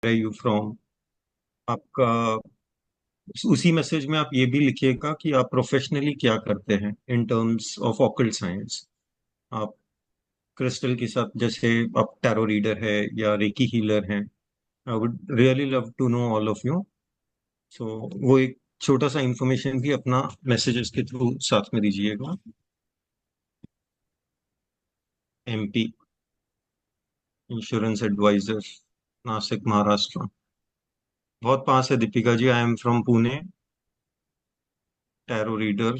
You from आपका। उसी message में आप ये भी लिखिएगा कि आप प्रोफेशनली क्या करते हैं in terms of occult science. आप क्रिस्टल के साथ, जैसे आप टैरो रीडर है या रेकी हीलर हैं। I would really love to know all of you. So वो एक छोटा सा इंफॉर्मेशन भी अपना मैसेजेस के थ्रू साथ में दीजिएगा। MP insurance advisor, Nashik Maharashtra. बहुत पास है Deepika ji. I am from Pune, tarot reader.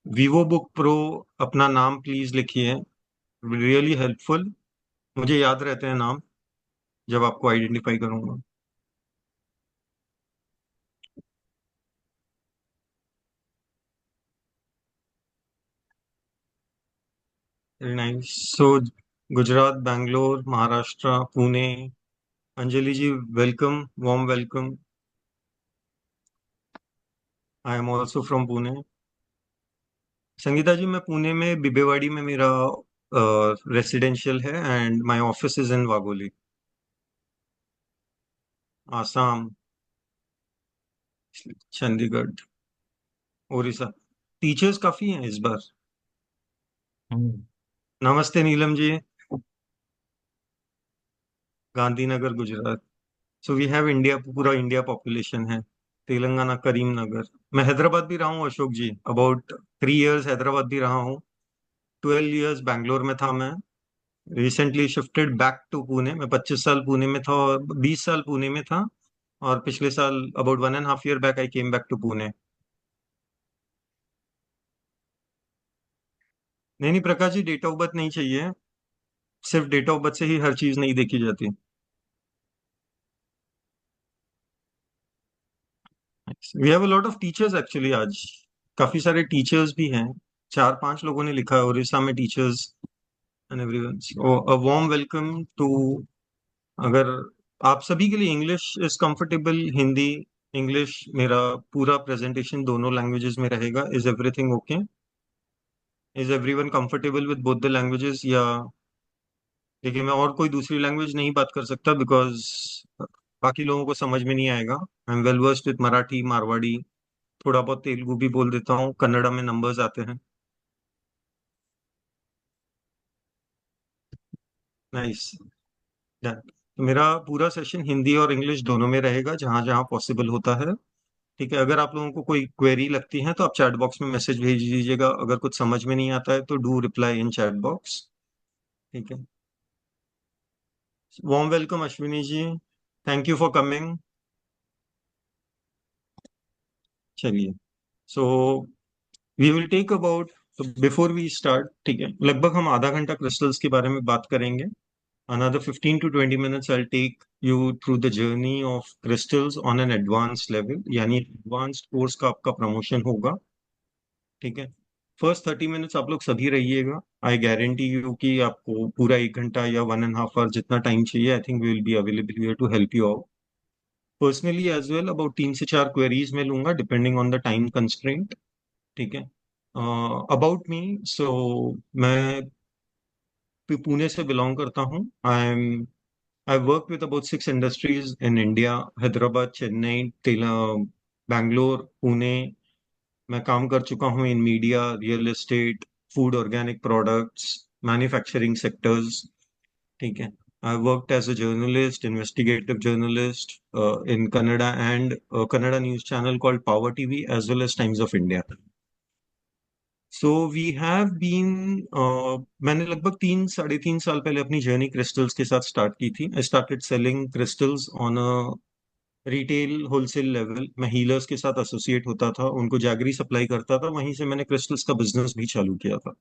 Vivo Book Pro, अपना नाम प्लीज लिखिए, रियली हेल्पफुल। मुझे याद रहते हैं नाम जब आपको आइडेंटिफाई करूंगा। Very nice. So Gujarat, Bangalore, Maharashtra, Pune. Anjali ji, welcome, warm welcome. I am also from Pune. Sangeeta ji, मैं पुणे में बिबेवाड़ी में मेरा रेसिडेंशियल है and my office is in Wagholi, Assam, Chandigarh, Orissa. Teachers काफी हैं इस बार। हम्म। नमस्ते Neelam ji. Gandhinagar, Gujarat. So we have India, पूरा इंडिया पॉपुलेशन है। तेलंगाना, करीमनगर। मैं हैदराबाद भी रहा हूँ अशोक जी, अबाउट 3 इयर्स हैदराबाद भी रहा हूँ। 12 इयर्स बैंगलोर में था मैं। Recently shifted back to Pune. मैं 25 साल पुणे में था और 20 साल पुणे में था। और पिछले साल about 1.5 year back I came back to Pune. नहीं नहीं Prakash ji, date of birth नहीं चाहिए। सिर्फ डेट ऑफ बर्थ से ही हर चीज नहीं देखी जाती। We have a lot of teachers actually आज। काफी सारे टीचर्स भी हैं। 4-5 लोगों ने लिखा है उड़ीसा में teachers and everyone. So a warm welcome to. अगर आप सभी के लिए English is comfortable, Hindi, English, मेरा पूरा प्रेजेंटेशन दोनों लैंग्वेजेस में रहेगा। Is everything okay? Is everyone comfortable with both the languages या? देखिए, मैं और कोई दूसरी लैंग्वेज नहीं बात कर सकता बिकॉज बाकी लोगों को समझ में नहीं आएगा। I am well versed with Marathi, Marwari, थोड़ा बहुत तेलुगु भी बोल देता हूँ, कन्नड़ा में नंबर्स आते हैं। नाइस। डन। तो मेरा पूरा सेशन हिंदी और इंग्लिश दोनों में रहेगा, जहां जहां पॉसिबल होता है। ठीक है, अगर आप लोगों को कोई क्वेरी लगती है तो आप चैट बॉक्स में मैसेज भेज दीजिएगा। अगर कुछ समझ में नहीं आता है तो do reply in chat box. ठीक है। Warm welcome Ashwini ji. Thank you for coming. चलिए। So we will take about, before we start, ठीक है, लगभग हम आधा घंटा क्रिस्टल्स के बारे में बात करेंगे। Another 15 to 20 minutes I'll take you through the journey of crystals on an advanced level, यानी एडवांस्ड कोर्स का आपका प्रमोशन होगा। ठीक है। फर्स्ट 30 मिनट्स आप लोग सभी रहिएगा। आई गारंटी यू कि आपको पूरा 1 घंटा या 1.5 आवर जितना टाइम चाहिए, I think we will be available here to help you out. Personally as well about 3 से 4 क्वेरीज में लूंगा depending on the time constraint. ठीक है। अबाउट मी, सो मैं पुणे से बिलोंग करता हूँ। I am I've worked with about 6 industries in India: Hyderabad, Chennai, Bangalore, Pune. मैं काम कर चुका हूँ in media, real estate, food, organic products, manufacturing sectors. ठीक है। I worked as a journalist, investigative journalist, in Kannada and Kannada news channel called Power TV as well as Times of India. So we have been, मैंने लगभग 3-3.5 साल पहले अपनी journey crystals के साथ start की थी। I started selling crystals on a retail wholesale level. मैं हीलर्स के साथ एसोसिएट होता था, उनको जैगरी सप्लाई करता था, वहीं से मैंने क्रिस्टल्स का बिजनेस भी चालू किया था।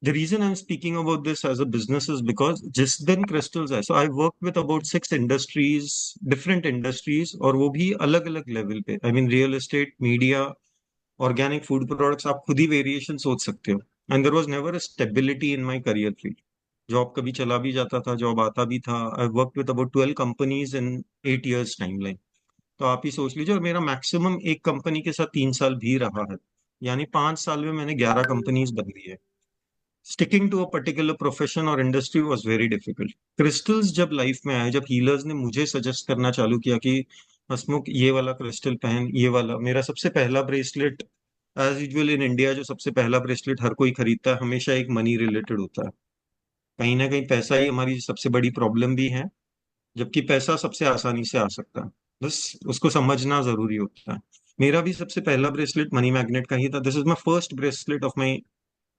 The reason I am speaking about this as a business is because जिस दिन क्रिस्टल्स है, so I work with about 6 industries, different industries, और वो भी अलग अलग लेवल पे। I mean real estate, media, organic food products. आप खुद ही वेरिएशन सोच सकते हो। And there was never a stability in my career field. Job कभी चला भी जाता था, जॉब आता भी था। आई work with about 12 companies in 8 years timeline. तो आप ही सोच लीजिए, और मेरा मैक्सिमम एक कंपनी के साथ 3 साल भी रहा है। यानी 5 साल में मैंने 11 कंपनीज बदली है। Sticking to a particular profession और industry was very difficult. Crystals जब लाइफ में आए, जब हीलर्स ने मुझे सजेस्ट करना चालू किया कि हसमुख ये वाला क्रिस्टल पहन, ये वाला, मेरा सबसे पहला bracelet, as usual in India जो सबसे पहला ब्रेसलेट हर कोई खरीदता है हमेशा एक मनी रिलेटेड होता है। कहीं ना कहीं पैसा ही हमारी सबसे बड़ी प्रॉब्लम भी है, जबकि पैसा सबसे आसानी से आ सकता है, बस उसको समझना जरूरी होता है। मेरा भी सबसे पहला ब्रेसलेट मनी मैग्नेट का ही था। This is my first bracelet of my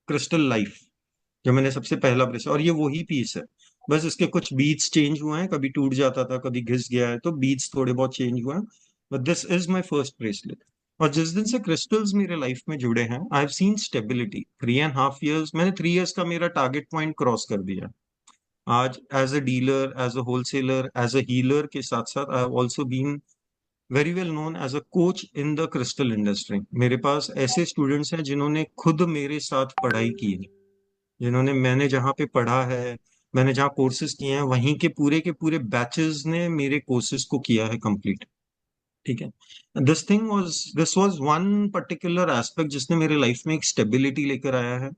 crystal life, जो मैंने सबसे पहला ब्रेसलेट, और ये वही पीस है। बस इसके कुछ बीट्स चेंज हुए हैं, कभी टूट जाता था कभी घिस गया है, तो बीट्स थोड़े बहुत चेंज हुए हैं, but this is my first bracelet. और जिस दिन से क्रिस्टल्स मेरे लाइफ में जुड़े हैं, I have seen stability. 3.5 years, मैंने 3 years का मेरा टारगेट पॉइंट क्रॉस कर दिया। आज as a dealer, as a wholesaler, as a healer के साथ साथ I have also been very well known as a coach in the crystal industry. मेरे पास ऐसे स्टूडेंट्स हैं जिन्होंने खुद मेरे साथ पढ़ाई की है, जिन्होंने, मैंने जहाँ पे पढ़ा है, मैंने जहाँ कोर्सेज किए हैं, वहीं के पूरे बैचेस ने मेरे कोर्सेज को किया है कंप्लीट। ठीक है। This was one particular aspect जिसने मेरे लाइफ में एक स्टेबिलिटी लेकर आया है।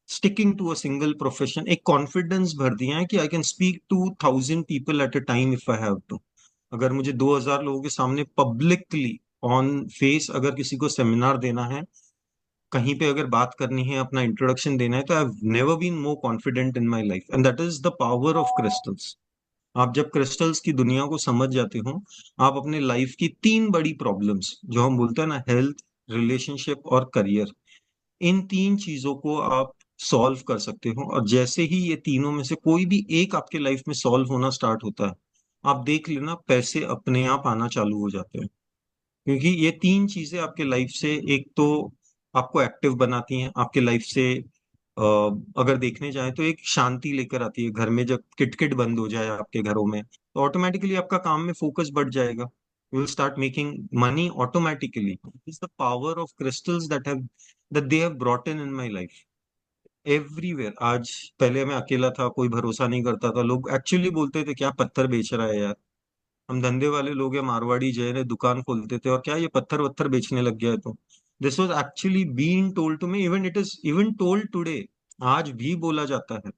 Sticking to a single profession, एक कॉन्फिडेंस भर दिया है कि I can speak to 1,000 people at a time if I have to. अगर मुझे 2,000 लोगों के सामने पब्लिकली ऑन फेस अगर किसी को सेमिनार देना है, कहीं पे अगर बात करनी है, अपना इंट्रोडक्शन देना है, तो I have never been more confident in my life, and that is the power of crystals. आप जब क्रिस्टल्स की दुनिया को समझ जाते हो, आप अपने लाइफ की 3 बड़ी प्रॉब्लम्स, जो हम बोलते हैं ना, हेल्थ, रिलेशनशिप और करियर, इन 3 चीजों को आप सॉल्व कर सकते हो। और जैसे ही ये तीनों में से कोई भी एक आपके लाइफ में सॉल्व होना स्टार्ट होता है, आप देख लेना पैसे अपने आप आना चालू हो जाते हैं। क्योंकि ये 3 चीजें आपके लाइफ से, एक तो आपको एक्टिव बनाती हैं, आपके लाइफ से अगर देखने जाए तो एक शांति लेकर आती है। घर में जब किटकिट बंद हो जाए आपके घरों में, तो ऑटोमेटिकली आपका काम में फोकस बढ़ जाएगा। You will start making money automatically. Is the power of crystals that they have brought in my life everywhere. आज, पहले मैं अकेला था, कोई भरोसा नहीं करता था, लोग एक्चुअली बोलते थे क्या पत्थर बेच रहा है यार, हम धंधे वाले लोग हैं, मारवाड़ी जय ने दुकान खोलते थे, और क्या ये पत्थर वत्थर बेचने लग गया है? तो this was actually being told to me, even it is even told today, आज भी बोला जाता है।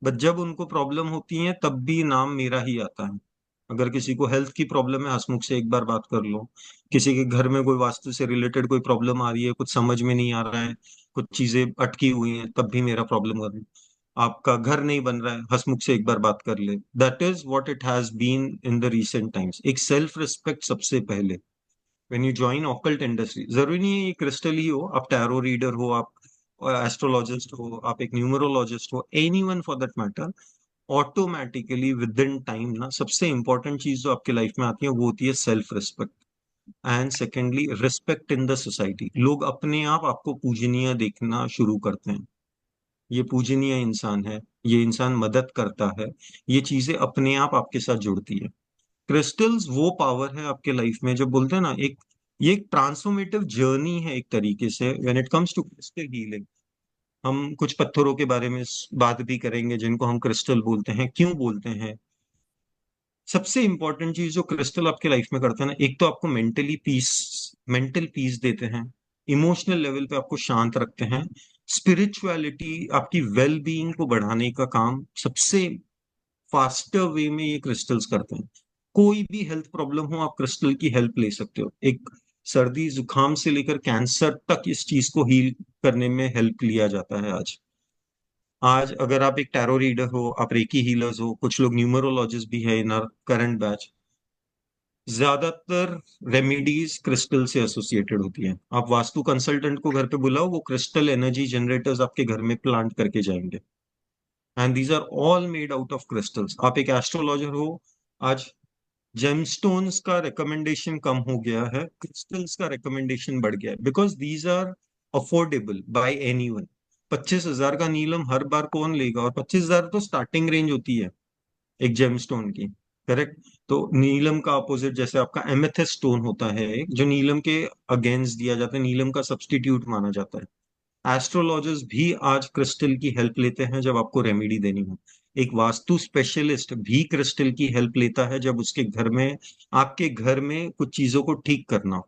बट जब उनको प्रॉब्लम होती है तब भी नाम मेरा ही आता है। अगर किसी को हेल्थ की प्रॉब्लम है, हंसमुख से एक बार बात कर लो। किसी के घर में कोई वास्तु से रिलेटेड कोई प्रॉब्लम आ रही है, कुछ समझ में नहीं आ रहा है, कुछ चीजें अटकी हुई हैं, तब भी मेरा प्रॉब्लम कर रही है। आपका घर नहीं बन रहा है, हंसमुख से एक बार बात कर ले। That is what it has been in the recent times. एक सेल्फ रिस्पेक्ट सबसे पहले। When you join occult industry, जरूरी नहीं है ये क्रिस्टल ही हो, आप टैरो रीडर हो, आप एस्ट्रोलॉजिस्ट हो, आप एक न्यूमरोलॉजिस्ट हो, any one for that matter, automatically with in time ना, सबसे इंपॉर्टेंट चीज जो आपके लाइफ में आती है वो होती है self respect. And secondly, respect in the society. लोग अपने आप आपको पूजनीय देखना शुरू करते हैं। ये पूजनीय इंसान है, ये इंसान मदद करता है, ये चीजें अपने आप आपके साथ जुड़ती है। क्रिस्टल्स वो पावर है आपके लाइफ में, जो बोलते हैं ना, एक, ये एक ट्रांसफॉर्मेटिव जर्नी है एक तरीके से when it comes to crystal healing. हम कुछ पत्थरों के बारे में बात भी करेंगे जिनको हम क्रिस्टल बोलते हैं, क्यों बोलते हैं। सबसे इंपॉर्टेंट चीज जो क्रिस्टल आपके लाइफ में करते हैं ना, एक तो आपको मेंटल पीस देते हैं, इमोशनल लेवल पे आपको शांत रखते हैं, स्पिरिचुअलिटी, आपकी वेल बीइंग को बढ़ाने का काम सबसे फास्टर वे में ये क्रिस्टल्स करते हैं। कोई भी हेल्थ प्रॉब्लम हो, आप क्रिस्टल की हेल्प ले सकते हो। एक सर्दी जुकाम से लेकर कैंसर तक इस चीज को हील करने में हेल्प लिया जाता है आज। आज अगर आप एक टैरो रीडर हो, आप रेकी हीलर्स हो, कुछ लोग न्यूमरोलॉजिस्ट भी है इन आवर करंट बैच, ज्यादातर रेमेडीज क्रिस्टल से एसोसिएटेड होती हैं। आप वास्तु कंसल्टेंट को घर पे बुलाओ, वो क्रिस्टल एनर्जी जनरेटर्स आपके घर में प्लांट करके जाएंगे, and these are all made out of crystals. आप एक एस्ट्रोलॉजर हो, आज जेमस्टोन्स का रिकमेंडेशन कम हो गया है, क्रिस्टल्स का रिकमेंडेशन बढ़ गया है, because these are affordable by anyone. 25,000 का नीलम हर बार कौन लेगा, और 25,000 तो स्टार्टिंग रेंज होती है एक जेमस्टोन की। करेक्ट। तो नीलम का अपोजिट जैसे आपका एमेथिस्ट स्टोन होता है, एक जो नीलम के अगेंस्ट दिया जाता है, नीलम का सब्स्टिट्यूट माना जाता है। एस्ट्रोलॉजर्स भी आज क्रिस्टल की हेल्प लेते हैं जब आपको रेमेडी देनी हो। एक वास्तु स्पेशलिस्ट भी क्रिस्टल की हेल्प लेता है जब उसके घर में, आपके घर में कुछ चीजों को ठीक करना हो।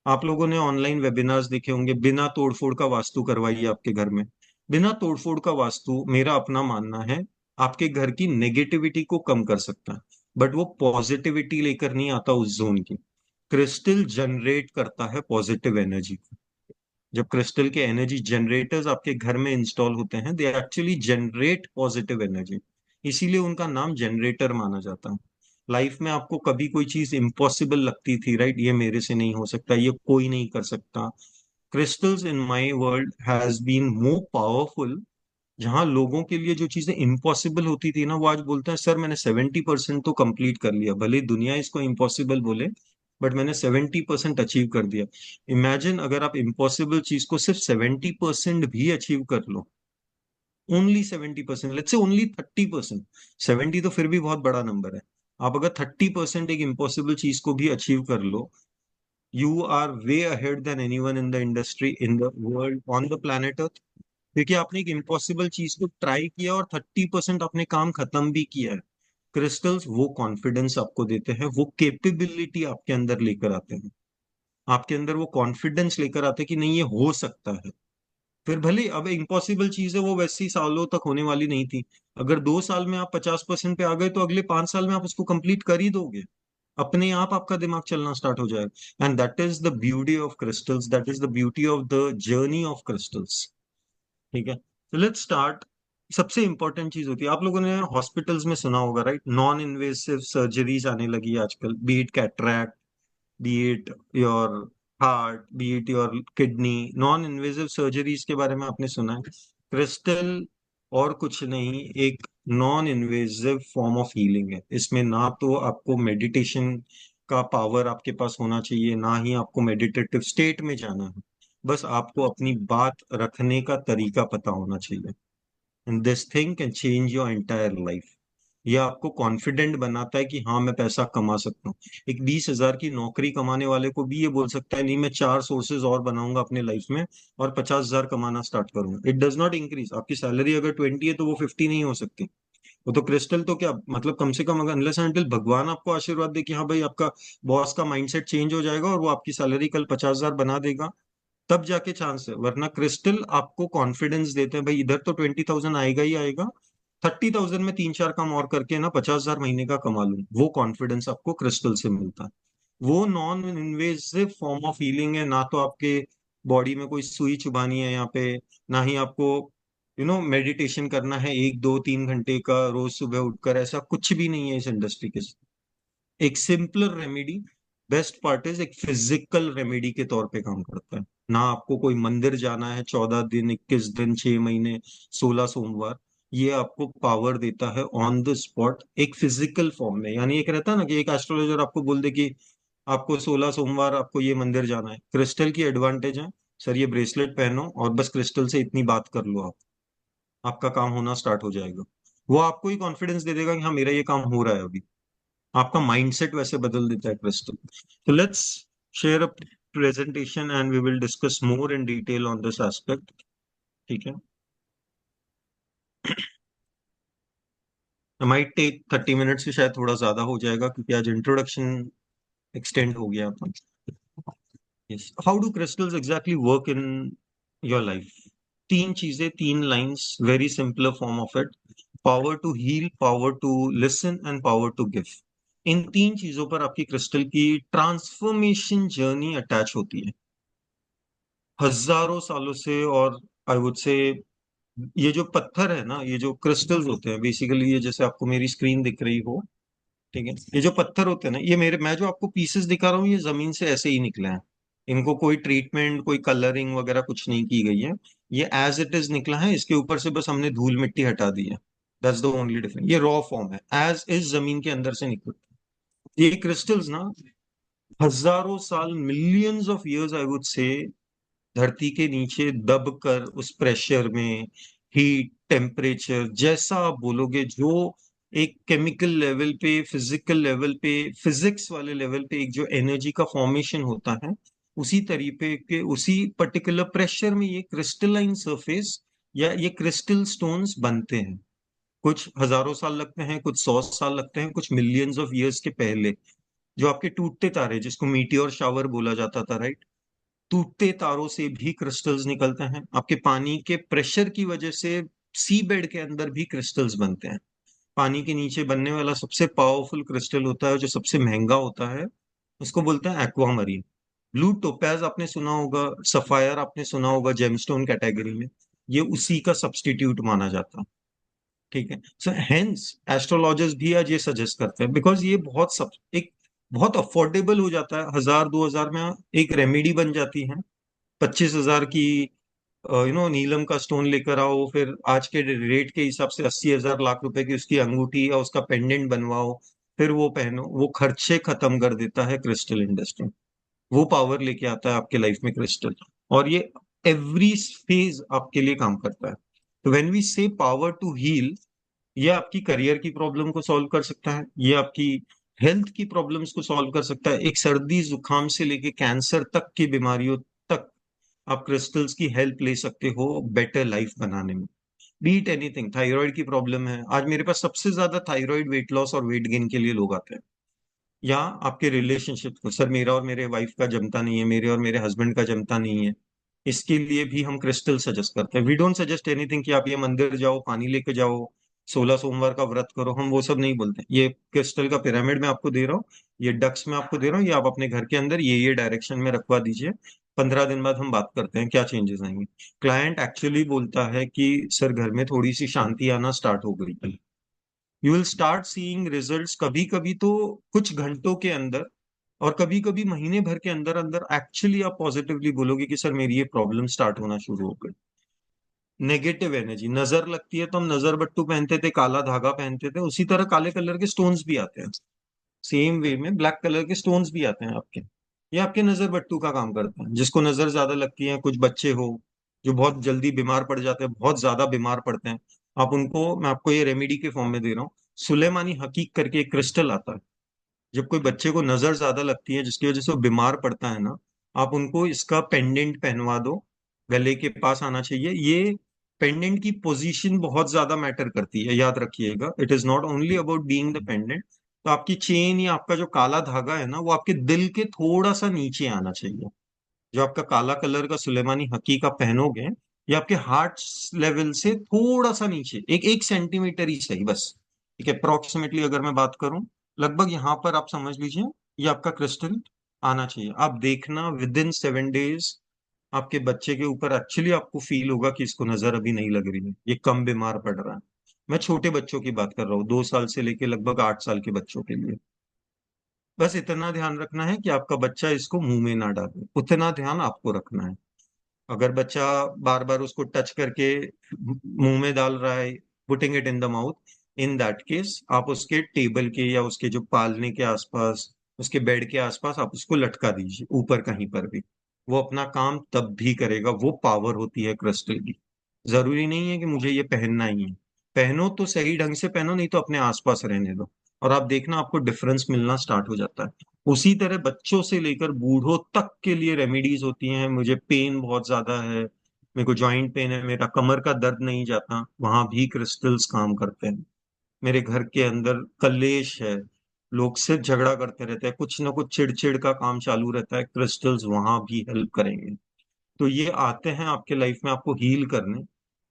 आप लोगों ने ऑनलाइन वेबिनार्स देखे होंगे, बिना तोड़फोड़ का वास्तु करवाइए आपके घर में। बिना तोड़फोड़ का वास्तु, मेरा अपना मानना है, आपके घर की नेगेटिविटी को कम कर सकता है, बट वो पॉजिटिविटी लेकर नहीं आता उस जोन की। क्रिस्टल जनरेट करता है पॉजिटिव एनर्जी को। जब क्रिस्टल के एनर्जी जनरेटर्स आपके घर में इंस्टॉल होते हैं, they actually generate positive energy. इसीलिए उनका नाम जनरेटर माना जाता है। लाइफ में आपको कभी कोई चीज इम्पॉसिबल लगती थी, राइट, ये मेरे से नहीं हो सकता, ये कोई नहीं कर सकता। Crystals in my world has been more powerful. जहां लोगों के लिए जो चीजें इम्पॉसिबल होती थी ना, वो आज बोलते हैं सर मैंने 70% तो कंप्लीट कर लिया, भले ही दुनिया इसको इम्पॉसिबल बोले, बट मैंने 70% अचीव कर दिया। इमेजिन अगर आप इम्पॉसिबल चीज को सिर्फ 70% भी अचीव कर लो, ओनली 70%, लेट्स से ओनली 30%। 70 तो फिर भी बहुत बड़ा नंबर है। आप अगर 30% एक इम्पॉसिबल चीज को भी अचीव कर लो, you are way ahead than anyone in the industry, in the world, on the planet earth. क्योंकि आपने एक इम्पॉसिबल चीज को ट्राई किया और 30% अपने काम खत्म भी किया है। क्रिस्टल्स वो कॉन्फिडेंस आपको देते हैं, वो कैपेबिलिटी आपके अंदर लेकर आते हैं, आपके अंदर वो कॉन्फिडेंस लेकर आते हैं कि नहीं ये हो सकता है। फिर भले अब इम्पॉसिबल चीज है, वो वैसी सालों तक होने वाली नहीं थी। अगर 2 साल में आप 50% पे आ गए, तो अगले 5 साल में आप उसको कंप्लीट कर ही दोगे। अपने आप आपका दिमाग चलना स्टार्ट हो जाएगा। And that is the beauty of crystals, that is the beauty of the journey of crystals. ठीक है, तो लेट्स स्टार्ट। सबसे इंपॉर्टेंट चीज होती है, आप लोगों ने हॉस्पिटल्स में सुना होगा, राइट, नॉन इन्वेसिव सर्जरीज आने लगी है आजकल, be it cataract, be it your heart, be it your kidney. Non invasive surgeries के बारे में आपने सुना है। क्रिस्टल और कुछ नहीं, एक non invasive form of healing है। इसमें ना तो आपको मेडिटेशन का पावर आपके पास होना चाहिए, ना ही आपको मेडिटेटिव स्टेट में जाना है। बस आपको अपनी बात रखने का तरीका पता होना चाहिए, and this thing can change your entire life. ये आपको कॉन्फिडेंट बनाता है कि हाँ मैं पैसा कमा सकता हूँ। एक 20,000 की नौकरी कमाने वाले को भी ये बोल सकता है, नहीं मैं 4 सोर्सेज और बनाऊंगा अपने लाइफ में और 50,000 कमाना स्टार्ट करूंगा। It does not increase. आपकी सैलरी अगर 20 है तो वो 50 नहीं हो सकती। वो तो क्रिस्टल तो क्या मतलब, कम से कम अगर अनलेस एंड अनटिल भगवान आपको आशीर्वाद दे कि हाँ भाई आपका बॉस का माइंडसेट चेंज हो जाएगा और वो आपकी सैलरी कल 50,000 बना देगा, तब जाके चांस है। वरना क्रिस्टल आपको कॉन्फिडेंस देते हैं, भाई इधर तो 20,000 आएगा ही आएगा, 30,000 में 3 4 काम और करके ना 50,000 महीने का कमा लूं। वो कॉन्फिडेंस आपको क्रिस्टल से मिलता है। वो non invasive form of healing है। ना तो आपके बॉडी में कोई सुई चुभानी है यहाँ पे, ना ही आपको मेडिटेशन करना है 1 2 3 घंटे का रोज सुबह उठकर, ऐसा कुछ भी नहीं है इस इंडस्ट्री के। एक simpler remedy, best part is एक फिजिकल रेमेडी के तौर पे काम करता है। ना आपको कोई मंदिर जाना है 14 दिन, 21 दिन, 6 महीने, 16 सोमवार। ये आपको पावर देता है ऑन द स्पॉट, एक फिजिकल फॉर्म में। यानी एक रहता है ना कि एक एस्ट्रोलॉजर आपको बोल दे कि आपको 16 सोमवार आपको ये मंदिर जाना है। क्रिस्टल की एडवांटेज है, सर ये ब्रेसलेट पहनो और बस क्रिस्टल से इतनी बात कर लो, आप आपका काम होना स्टार्ट हो जाएगा। वो आपको ही कॉन्फिडेंस दे देगा कि हाँ मेरा ये काम हो रहा है अभी। आपका माइंडसेट वैसे बदल देता है क्रिस्टल। तो let's share a presentation and we will discuss more in detail on this aspect. ठीक है, माइट टेक 30 मिनट्स से शायद थोड़ा ज्यादा हो जाएगा, क्योंकि आज इंट्रोडक्शन एक्सटेंड हो गया अपन। Yes, how do crystals exactly work in your life? तीन चीजें, तीन lines, very simple form of it. Power to heal, power to listen and power to give. इन तीन चीजों पर आपकी क्रिस्टल की ट्रांसफॉर्मेशन जर्नी अटैच होती है, हजारों सालों से। और आई वुड से ये जो पत्थर है ना, ये जो क्रिस्टल्स होते हैं बेसिकली, ये जैसे आपको मेरी स्क्रीन दिख रही हो, ठीक है, ये जो पत्थर होते हैं ना, ये मेरे, मैं जो आपको पीसेस दिखा रहा हूँ, ये जमीन से ऐसे ही निकले हैं। इनको कोई ट्रीटमेंट, कोई कलरिंग वगैरह कुछ नहीं की गई है। ये एज इट इज निकला है, इसके ऊपर से बस हमने धूल मिट्टी हटा दी है। That's the only difference. ये रॉ फॉर्म है, एज इज जमीन के अंदर से निकल। ये क्रिस्टल्स ना हजारों साल, millions of years I would say, धरती के नीचे दब कर उस प्रेशर में, हीट, टेम्परेचर जैसा आप बोलोगे, जो एक केमिकल लेवल पे, फिजिकल लेवल पे, फिजिक्स वाले लेवल पे एक जो एनर्जी का फॉर्मेशन होता है, उसी तरीके के, उसी पर्टिकुलर प्रेशर में ये क्रिस्टलाइन सरफेस या ये क्रिस्टल स्टोन्स बनते हैं। कुछ हजारों साल लगते हैं, कुछ 100 साल लगते हैं, कुछ मिलियंस ऑफ ईयर्स के पहले। जो आपके टूटते तारे, जिसको मीटियोर शावर बोला जाता था, राइट, टूटते तारों से भी क्रिस्टल्स निकलते हैं, आपके पानी के प्रेशर की वजह से सी बेड के अंदर भी क्रिस्टल्स बनते हैं। पानी के नीचे बनने वाला सबसे पावरफुल क्रिस्टल होता है, जो सबसे महंगा होता है, उसको बोलते हैं एक्वामरीन। ब्लू टोपैज आपने सुना होगा, सफायर आपने सुना होगा, जेमस्टोन कैटेगरी में ये उसी का सब्स्टिट्यूट माना जाता है। ठीक है, सो हेंस एस्ट्रोलॉजर्स भी आज ये सजेस्ट करते हैं, बिकॉज ये एक बहुत अफोर्डेबल हो जाता है, 1000 2000 में एक रेमेडी बन जाती है। 25,000 की नीलम का स्टोन लेकर आओ, फिर आज के रेट के हिसाब से 80,000 लाख रुपए की उसकी अंगूठी या उसका पेंडेंट बनवाओ, फिर वो पहनो, वो खर्चे खत्म कर देता है क्रिस्टल इंडस्ट्री। वो पावर लेके आता है आपके लाइफ में क्रिस्टल, और ये एवरी फेज आपके लिए काम करता है। तो व्हेन वी से पावर टू हील, ये आपकी करियर की प्रॉब्लम को सॉल्व कर सकता है, ये आपकी हेल्थ की प्रॉब्लम्स को सॉल्व कर सकता है, एक सर्दी जुकाम से लेके कैंसर तक की बीमारियों तक आप क्रिस्टल्स की हेल्प ले सकते हो बेटर लाइफ बनाने में। बीट एनीथिंग, थायराइड की प्रॉब्लम है, आज मेरे पास सबसे ज्यादा थायराइड वेट लॉस और वेट गेन के लिए लोग आते हैं। या आपके रिलेशनशिप को, सर मेरा और मेरे वाइफ का जमता नहीं है, मेरे और मेरे हस्बैंड का जमता नहीं है, इसके लिए भी हम क्रिस्टल सजेस्ट करते हैं। वी डोंट सजेस्ट एनीथिंग कि आप ये मंदिर जाओ, पानी लेके जाओ, 16 सोमवार का व्रत करो, हम वो सब नहीं बोलते। ये क्रिस्टल का पिरामिड मैं आपको दे रहा हूँ, ये डक्स में आपको दे रहा हूँ, ये आप अपने घर के अंदर ये डायरेक्शन में रखवा दीजिए। 15 दिन बाद हम बात करते हैं क्या चेंजेस आएंगे। क्लाइंट एक्चुअली बोलता है कि सर घर में थोड़ी सी शांति आना स्टार्ट हो गई। You will start seeing results, कभी कभी तो कुछ घंटों के अंदर, और कभी कभी महीने भर के अंदर अंदर एक्चुअली आप पॉजिटिवली बोलोगे कि सर मेरी ये प्रॉब्लम स्टार्ट होना शुरू हो गई। नेगेटिव एनर्जी, नजर लगती है तो हम नजर बट्टू पहनते थे, काला धागा पहनते थे, उसी तरह काले कलर के स्टोन्स भी आते हैं। सेम वे में ब्लैक कलर के स्टोन्स भी आते हैं आपके। ये आपके नजर बट्टू का काम करते हैं। जिसको नजर ज्यादा लगती है, कुछ बच्चे हो जो बहुत जल्दी बीमार पड़ जाते हैं, बहुत ज्यादा बीमार पड़ते हैं, आप उनको, मैं आपको ये रेमेडी के फॉर्म में दे रहा हूँ। सुलेमानी हकीक करके एक क्रिस्टल आता है। जब कोई बच्चे को नजर ज्यादा लगती है जिसकी वजह से वो बीमार पड़ता है ना, आप उनको इसका पेंडेंट पहनवा दो, गले के पास आना चाहिए। ये पेंडेंट की पोजीशन बहुत ज्यादा मैटर करती है, याद रखिएगा, it is not only about being the pendant. तो आपकी चेन या आपका जो काला धागा है ना, वो आपके दिल के थोड़ा सा नीचे आना चाहिए। जो आपका काला कलर का सुलेमानी हकीक आप पहनोगे, ये आपके हार्ट लेवल से थोड़ा सा नीचे, एक 1 सेंटीमीटर ही सही बस, ठीक है, अप्रोक्सीमेटली अगर मैं बात करूं, लगभग यहां पर आप समझ लीजिए ये आपका क्रिस्टल आना चाहिए। आप देखना विद इन 7 डेज आपके बच्चे के ऊपर एक्चुअली आपको फील होगा कि इसको नजर अभी नहीं लग रही है, ये कम बीमार पड़ रहा है। मैं छोटे बच्चों की बात कर रहा हूँ, 2 साल से लेके लगभग 8 साल के बच्चों के लिए। बस इतना ध्यान रखना है कि आपका बच्चा इसको मुंह में ना डाले, उतना ध्यान आपको रखना है। अगर बच्चा बार बार उसको टच करके मुंह में डाल रहा है, putting it in the mouth, in that case आप उसके टेबल के या उसके जो पालने के आसपास, उसके बेड के आसपास आप उसको लटका दीजिए, ऊपर कहीं पर भी। वो अपना काम तब भी करेगा, वो पावर होती है क्रिस्टल की। जरूरी नहीं है कि मुझे ये पहनना ही है। पहनो तो सही ढंग से पहनो, नहीं तो अपने आसपास रहने दो, और आप देखना आपको डिफरेंस मिलना स्टार्ट हो जाता है। उसी तरह बच्चों से लेकर बूढ़ों तक के लिए रेमेडीज होती हैं। मुझे पेन बहुत ज्यादा है, मेरे को जॉइंट पेन है, मेरा कमर का दर्द नहीं जाता, वहां भी क्रिस्टल्स काम करते हैं। मेरे घर के अंदर कलेश है, लोग सिर्फ झगड़ा करते रहते हैं, कुछ ना कुछ चिड़चिड़ का काम चालू रहता है, क्रिस्टल्स वहां भी हेल्प करेंगे। तो ये आते हैं आपके लाइफ में आपको हील करने।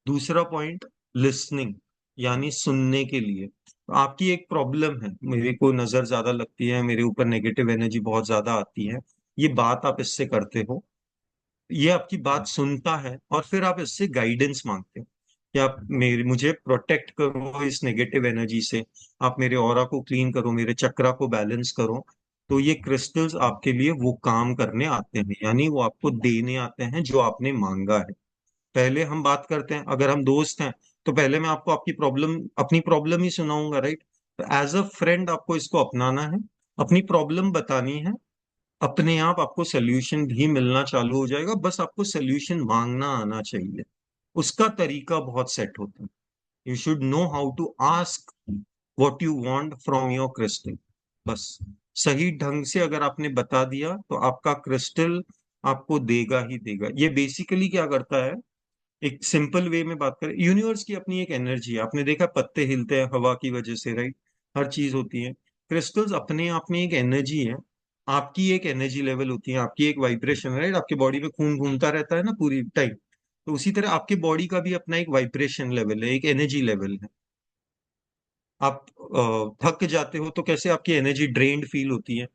दूसरा पॉइंट, लिसनिंग, यानी सुनने के लिए। तो आपकी एक प्रॉब्लम है, मेरे को नजर ज्यादा लगती है, मेरे ऊपर नेगेटिव एनर्जी बहुत ज्यादा आती है, ये बात आप इससे करते हो, ये आपकी बात सुनता है, और फिर आप इससे गाइडेंस मांगते हो कि आप मेरे मुझे प्रोटेक्ट करो इस नेगेटिव एनर्जी से, आप मेरे ऑरा को क्लीन करो, मेरे चक्रा को बैलेंस करो। तो ये क्रिस्टल्स आपके लिए वो काम करने आते हैं, यानी वो आपको देने आते हैं जो आपने मांगा है। पहले हम बात करते हैं, अगर हम दोस्त हैं तो पहले मैं आपको आपकी प्रॉब्लम, अपनी प्रॉब्लम ही सुनाऊंगा, राइट। तो एज अ फ्रेंड आपको इसको अपनाना है, अपनी प्रॉब्लम बतानी है, अपने आप आपको सोल्यूशन भी मिलना चालू हो जाएगा, बस आपको सोल्यूशन मांगना आना चाहिए। उसका तरीका बहुत सेट होता है। You should know how to ask what you want from your crystal. बस सही ढंग से अगर आपने बता दिया तो आपका क्रिस्टल आपको देगा ही देगा। ये बेसिकली क्या करता है, एक सिंपल वे में बात करें, यूनिवर्स की अपनी एक एनर्जी है, आपने देखा पत्ते हिलते हैं हवा की वजह से, राइट, हर चीज होती है। क्रिस्टल्स अपने आप में एक एनर्जी है, आपकी एक एनर्जी लेवल होती है, आपकी एक वाइब्रेशन, राइट? आपके बॉडी में खून घूमता रहता है ना पूरी टाइम, तो उसी तरह आपके बॉडी का भी अपना एक वाइब्रेशन लेवल है, एक एनर्जी लेवल है। आप थक जाते हो तो कैसे आपकी एनर्जी ड्रेन्ड फील होती है,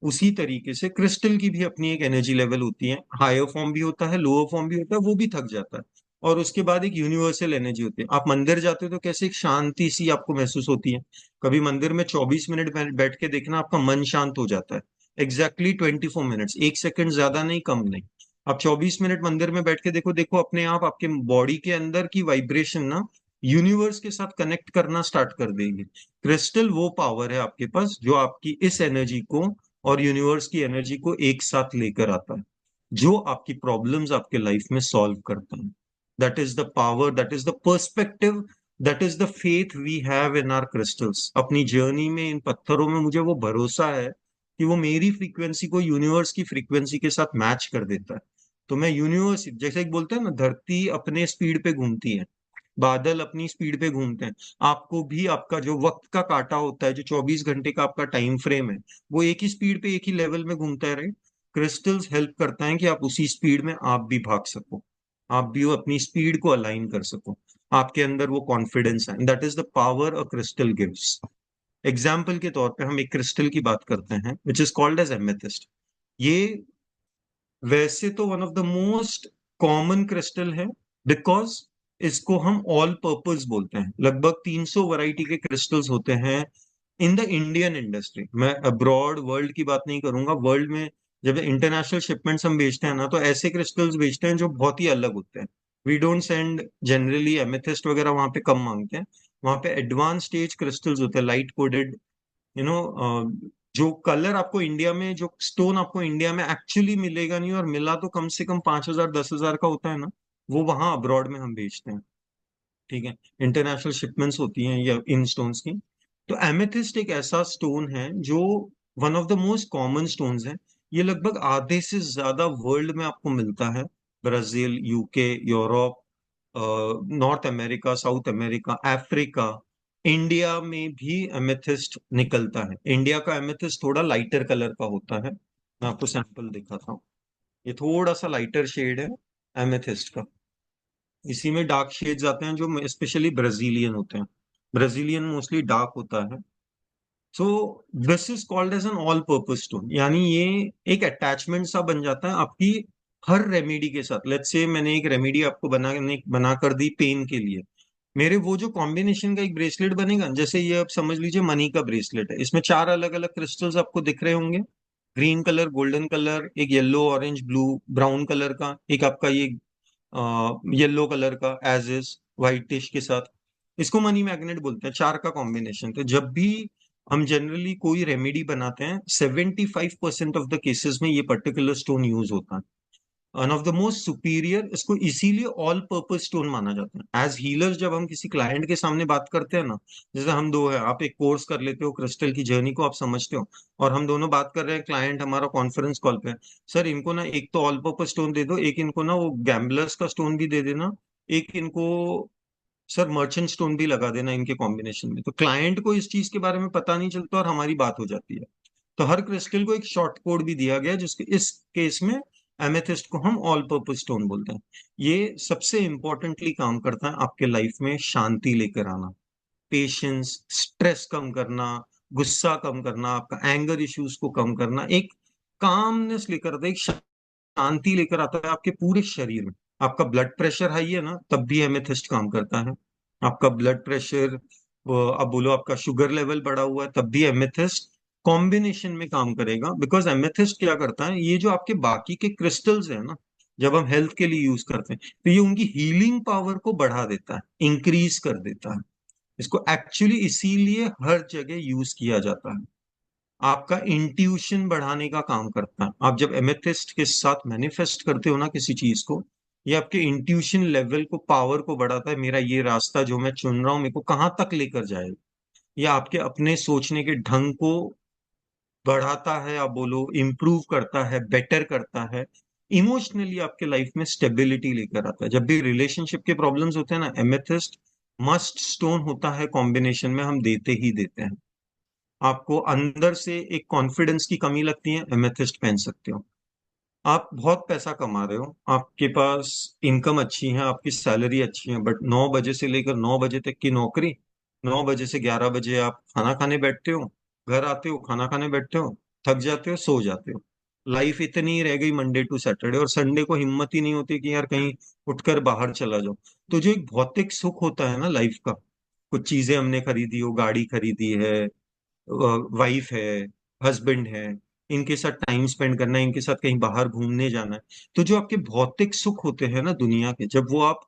उसी तरीके से क्रिस्टल की भी अपनी एक एनर्जी लेवल होती है। हायर फॉर्म भी होता है, लोअर फॉर्म भी होता है, वो भी थक जाता है। और उसके बाद एक यूनिवर्सल एनर्जी होती है। आप मंदिर जाते हो तो कैसे एक शांति सी आपको महसूस होती है। कभी मंदिर में 24 मिनट बैठ के देखना, आपका मन शांत हो जाता है। एग्जैक्टली 24 मिनट्स, 1 सेकंड ज्यादा नहीं, कम नहीं। आप 24 मिनट मंदिर में बैठ के देखो, देखो अपने आप आपके बॉडी के अंदर की वाइब्रेशन ना यूनिवर्स के साथ कनेक्ट करना स्टार्ट कर देगी। क्रिस्टल वो पावर है आपके पास जो आपकी इस एनर्जी को और यूनिवर्स की एनर्जी को एक साथ लेकर आता है, जो आपकी प्रॉब्लम्स आपके लाइफ में सॉल्व करता है। That is the power, that is the perspective, that is the faith we have in our crystals. अपनी जर्नी में इन पत्थरों में मुझे वो भरोसा है कि वो मेरी फ्रीक्वेंसी को यूनिवर्स की फ्रीक्वेंसी के साथ मैच कर देता है। तो मैं यूनिवर्स, जैसे एक बोलते हैं ना, धरती अपने स्पीड पे घूमती है, बादल अपनी स्पीड पे घूमते हैं, आपको भी आपका जो वक्त का काटा होता है, जो 24 घंटे का आपका टाइम फ्रेम है, वो एक ही स्पीड पे एक ही लेवल में घूमता है, राइट? क्रिस्टल्स हेल्प करता है कि आप उसी स्पीड में आप भी भाग सको, आप भी वो अपनी स्पीड को अलाइन कर सको, आपके अंदर वो कॉन्फिडेंस है। That is the power a crystal gives. Example के तौर पे हम एक क्रिस्टल की बात करते हैं which is called as amethyst. ये वैसे तो one of the most common crystal है, बिकॉज इसको हम ऑल पर्पस बोलते हैं। लगभग 300 वैरायटी के क्रिस्टल्स होते हैं इन द इंडियन इंडस्ट्री। मैं अब्रॉड वर्ल्ड की बात नहीं करूंगा, वर्ल्ड में जब इंटरनेशनल शिपमेंट्स हम बेचते हैं ना, तो ऐसे क्रिस्टल्स बेचते हैं जो बहुत ही अलग होते हैं। We don't send generally amethyst वगैरह, वहां पे कम मांगते हैं। वहां पे एडवांस स्टेज क्रिस्टल्स होते हैं, लाइट कोडेड, यू नो। जो कलर आपको इंडिया में, जो स्टोन आपको इंडिया में एक्चुअली मिलेगा नहीं, और मिला तो कम से कम 5,000 10,000 का होता है ना, वो वहां अब्रॉड में हम बेचते हैं। ठीक है, इंटरनेशनल शिपमेंट्स होती हैं या इन स्टोन्स की। तो एमेथिस्ट एक ऐसा स्टोन है जो one of the most common stones है। ये लगभग आधे से ज्यादा वर्ल्ड में आपको मिलता है, Brazil, UK, Europe, north America, south America, Africa. India में भी एमेथिस्ट निकलता है। इंडिया का एमेथिस्ट थोड़ा लाइटर कलर का होता है, मैं आपको सैंपल दिखाता हूँ। ये थोड़ा सा लाइटर शेड है एमेथिस्ट का। इसी में डार्क शेड्स आते हैं जो स्पेशली ब्राजीलियन होते हैं। ब्राजीलियन मोस्टली डार्क होता है। So this is called as an all purpose stone, यानी ये एक अटैचमेंट सा बन जाता है आपकी हर रेमेडी के साथ। लेट्स से मैंने एक रेमेडी आपको बना कर दी पेन के लिए, मेरे वो जो कॉम्बिनेशन का एक ब्रेसलेट बनेगा, जैसे ये आप समझ लीजिए मनी का ब्रेसलेट है, इसमें 4 अलग अलग क्रिस्टल्स आपको दिख रहे होंगे। ग्रीन कलर, गोल्डन कलर, एक yellow, orange, blue, brown colour का, एक आपका ये येलो कलर का एज इज व्हाइटिश के साथ। इसको मनी मैग्नेट बोलते हैं, 4 का कॉम्बिनेशन। तो जब भी हम जनरली कोई रेमेडी बनाते हैं, 75% ऑफ द केसेस में ये पर्टिकुलर स्टोन यूज होता है। One of the most superior, इसको इसीलिए ऑल पर्पस स्टोन माना जाता है। एज हीलर्स जब हम किसी क्लाइंट के सामने बात करते हैं ना, जैसे हम दो हैं, आप एक कोर्स कर लेते हो, क्रिस्टल की जर्नी को आप समझते हो, और हम दोनों बात कर रहे हैं, क्लाइंट हमारा कॉन्फ्रेंस कॉल पे है, सर इनको ना एक तो ऑल पर्पस स्टोन दे दो, एक इनको ना वो गैम्बलर्स का स्टोन भी दे देना, एक इनको सर मर्चेंट स्टोन भी लगा देना इनके कॉम्बिनेशन में। तो क्लाइंट को इस चीज के बारे में पता नहीं चलता और हमारी बात हो जाती है। तो हर क्रिस्टल को एक शॉर्ट कोड भी दिया गया है, जिसके इस केस में एमेथिस्ट को हम ऑल पर्पस स्टोन बोलते हैं। ये सबसे इंपॉर्टेंटली काम करता है आपके लाइफ में शांति लेकर आना, पेशेंस, स्ट्रेस कम करना, गुस्सा कम करना, आपका एंगर इश्यूज को कम करना, एक कामनेस लेकर आता है, एक शांति लेकर आता है आपके पूरे शरीर में। आपका ब्लड प्रेशर हाई है ना, तब भी एमेथिस्ट काम करता है। आपका ब्लड प्रेशर, अब बोलो आपका शुगर लेवल बढ़ा हुआ है, तब भी एमेथिस्ट कॉम्बिनेशन में काम करेगा। बिकॉज एमेथिस्ट क्या करता है, ये जो आपके बाकी के क्रिस्टल्स है ना, जब हम हेल्थ के लिए यूज करते हैं, तो ये उनकी हीलिंग पावर को बढ़ा देता है, इंक्रीज कर देता है। इसको एक्चुअली इसीलिए हर जगह यूज किया जाता है। आपका इंट्यूशन बढ़ाने का काम करता है। आप जब एमेथिस्ट के साथ मैनिफेस्ट करते हो ना किसी चीज को, ये आपके इंट्यूशन लेवल को, पावर को बढ़ाता है। मेरा ये रास्ता जो मैं चुन रहा हूँ, मेरे को कहाँ तक लेकर जाएगा, या आपके अपने सोचने के ढंग को बढ़ाता है, आप बोलो इम्प्रूव करता है, बेटर करता है। इमोशनली आपके लाइफ में स्टेबिलिटी लेकर आता है। जब भी रिलेशनशिप के प्रॉब्लम्स होते हैं ना, एमेथिस्ट मस्ट स्टोन होता है, कॉम्बिनेशन में हम देते ही देते हैं। आपको अंदर से एक कॉन्फिडेंस की कमी लगती है, एमेथिस्ट पहन सकते हो। आप बहुत पैसा कमा रहे हो, आपके पास इनकम अच्छी है, आपकी सैलरी अच्छी है, बट 9 बजे से लेकर 9 बजे तक की नौकरी, 9 बजे से 11 बजे आप खाना खाने बैठते हो, घर आते हो खाना खाने बैठते हो, थक जाते हो सो जाते हो। लाइफ इतनी ही रह गई मंडे टू सैटरडे, और संडे को हिम्मत ही नहीं होती कि यार कहीं उठकर बाहर चला जाओ। तो जो एक भौतिक सुख होता है ना लाइफ का, कुछ चीजें हमने खरीदी हो, गाड़ी खरीदी है, वाइफ है, हस्बैंड है, इनके साथ टाइम स्पेंड करना है, इनके साथ कहीं बाहर घूमने जाना है। तो जो आपके भौतिक सुख होते हैं ना दुनिया के, जब वो आप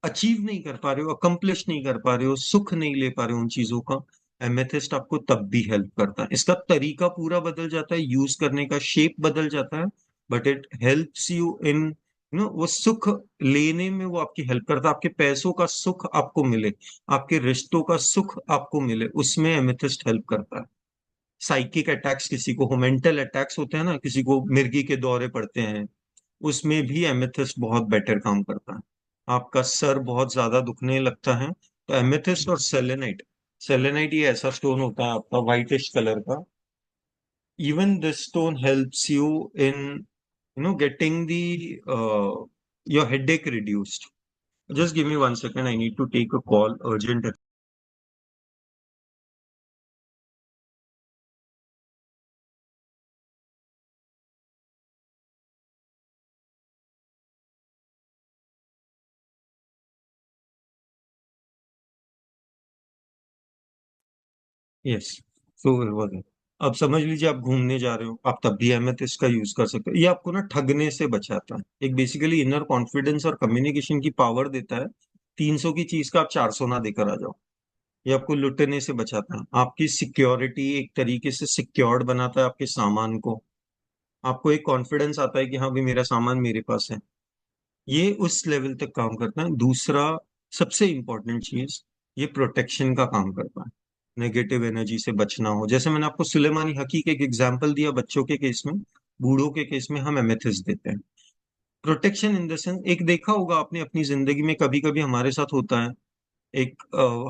अचीव नहीं कर पा रहे हो, अकम्प्लिश नहीं कर पा रहे हो, सुख नहीं ले पा रहे हो उन चीजों का, एमेथिस्ट आपको तब भी हेल्प करता है। इसका तरीका पूरा बदल जाता है, यूज करने का शेप बदल जाता है, बट इट हेल्प्स यू इन वो सुख लेने में वो आपकी हेल्प करता है। आपके पैसों का सुख आपको मिले, आपके रिश्तों का सुख आपको मिले, उसमें एमेथिस्ट हेल्प करता है। साइकिक अटैक्स किसी को हो, मेंटल अटैक्स होते हैं ना, किसी को मिर्गी के दौरे पड़ते हैं, उसमें भी एमेथिस्ट बहुत बेटर काम करता है। आपका सर बहुत ज्यादा दुखने लगता है, तो एमेथिस्ट और सेलेनाइट, सेलेनाइट ये ऐसा स्टोन होता है आपका व्हाइटिश कलर का, even this stone helps you in getting the your headache reduced. Just give me 1 second, I need to take a call urgent. Yes, so was it. अब समझ लीजिए आप घूमने जा रहे हो, आप तब भी एमेथिस्ट का यूज कर सकते हो। ये आपको ना ठगने से बचाता है, एक बेसिकली इनर कॉन्फिडेंस और कम्युनिकेशन की पावर देता है। 300 की चीज का आप 400 ना देकर आ जाओ। ये आपको लुटने से बचाता है, आपकी सिक्योरिटी एक तरीके से सिक्योर्ड बनाता है आपके सामान को। आपको एक कॉन्फिडेंस आता है कि हाँ भाई मेरा सामान मेरे पास है। ये उस लेवल तक काम करता है। दूसरा सबसे इंपॉर्टेंट चीज, ये प्रोटेक्शन का काम करता है। नेगेटिव एनर्जी से बचना हो, जैसे मैंने आपको सुलेमानी हकी का एक एग्जांपल दिया बच्चों के केस में, बूढ़ों के केस में हम एमेथिस्ट देते हैं। प्रोटेक्शन इन द सेंस, एक देखा होगा आपने अपनी जिंदगी में, कभी कभी हमारे साथ होता है, एक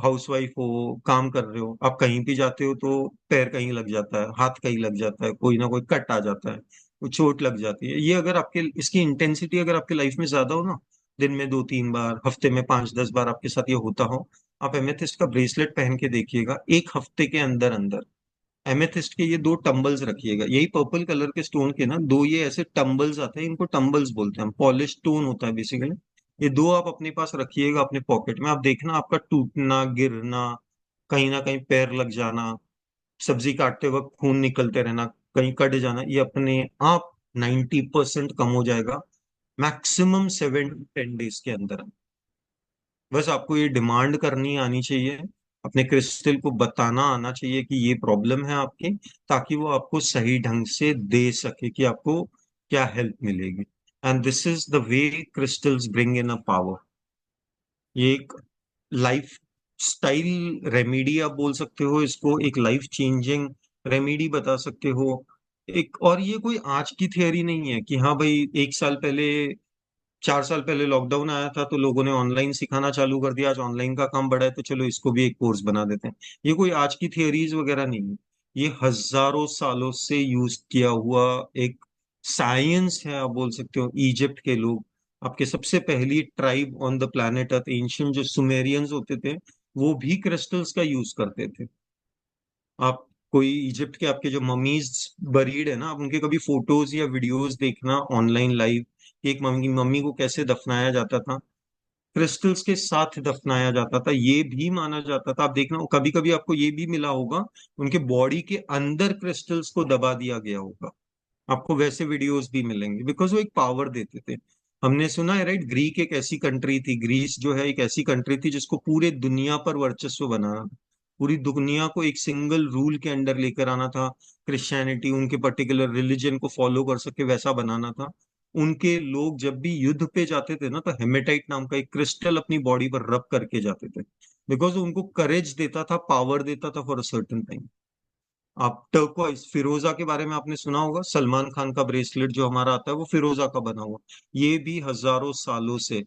हाउसवाइफ हो, काम कर रहे हो, आप कहीं भी जाते हो तो पैर कहीं लग जाता है, हाथ कहीं लग जाता है, कोई ना कोई कट आ जाता है, कोई चोट लग जाती है। ये अगर आपके, इसकी इंटेंसिटी अगर आपके लाइफ में ज्यादा हो ना, दिन में 2-3 बार, हफ्ते में 5-10 बार आपके साथ ये होता हो, आप एमेथिस्ट का ब्रेसलेट पहन के देखिएगा, एक हफ्ते के अंदर अंदर एमेथिस्ट के ये 2 टम्बल्स रखिएगा, यही पर्पल कलर के स्टोन के ना 2 ये ऐसे टम्बल्स आते हैं, इनको टम्बल्स बोलते हैं, पॉलिश स्टोन होता है बेसिकली। ये 2 आप अपने पास रखिएगा अपने पॉकेट में, आप देखना आपका टूटना, गिरना, कहीं ना कहीं पैर लग जाना, सब्जी काटते वक्त खून निकलते रहना, कहीं कट जाना, ये अपने आप 90% कम हो जाएगा, मैक्सिमम 7 to 10 डेज के अंदर। बस आपको ये डिमांड करनी आनी चाहिए, अपने क्रिस्टल को बताना आना चाहिए कि ये प्रॉब्लम है आपकी, ताकि वो आपको सही ढंग से दे सके कि आपको क्या हेल्प मिलेगी। And this is the way crystals bring in a power. ये एक लाइफ स्टाइल रेमेडी आप बोल सकते हो इसको, एक लाइफ चेंजिंग रेमेडी बता सकते हो। एक, और ये कोई आज की थियोरी नहीं है कि हाँ भाई 1 साल पहले, 4 साल पहले लॉकडाउन आया था तो लोगों ने ऑनलाइन सिखाना चालू कर दिया, आज ऑनलाइन का काम बढ़ा है तो चलो इसको भी एक कोर्स बना देते हैं। ये कोई आज की थियोरीज वगैरह नहीं है, ये हजारों सालों से यूज किया हुआ एक साइंस है आप बोल सकते हो। इजिप्ट के लोग, आपके सबसे पहली tribe on the planet earth, ancient जो सुमेरियंस होते थे, वो भी क्रिस्टल्स का यूज करते थे। आप कोई इजिप्ट के आपके जो ममीज बरीड है ना, आप उनके कभी फोटोज या वीडियोस देखना ऑनलाइन लाइव, एक मम्मी मम्मी को कैसे दफनाया जाता था, क्रिस्टल्स के साथ दफनाया जाता था, ये भी माना जाता था। आप देखना कभी कभी आपको ये भी मिला होगा, उनके बॉडी के अंदर क्रिस्टल्स को दबा दिया गया होगा, आपको वैसे वीडियोस भी मिलेंगे, बिकॉज वो एक पावर देते थे। हमने सुना है राइट, ग्रीक एक ऐसी कंट्री थी, ग्रीस जो है एक ऐसी कंट्री थी जिसको पूरे दुनिया पर वर्चस्व बनाना था, पूरी दुनिया को एक सिंगल रूल के अंडर लेकर आना था, क्रिश्चियनिटी उनके पर्टिकुलर रिलीजन को फॉलो कर सके वैसा बनाना था। उनके लोग जब भी युद्ध पे जाते थे ना, तो हेमेटाइट नाम का एक क्रिस्टल अपनी बॉडी पर रब करके जाते थे, बिकॉज उनको करेज देता था, पावर देता था फॉर अ सर्टेन टाइम। आप टर्कोइज फिरोजा के बारे में आपने सुना होगा, सलमान खान का ब्रेसलेट जो हमारा आता है वो फिरोजा का बना हुआ, ये भी हजारों सालों से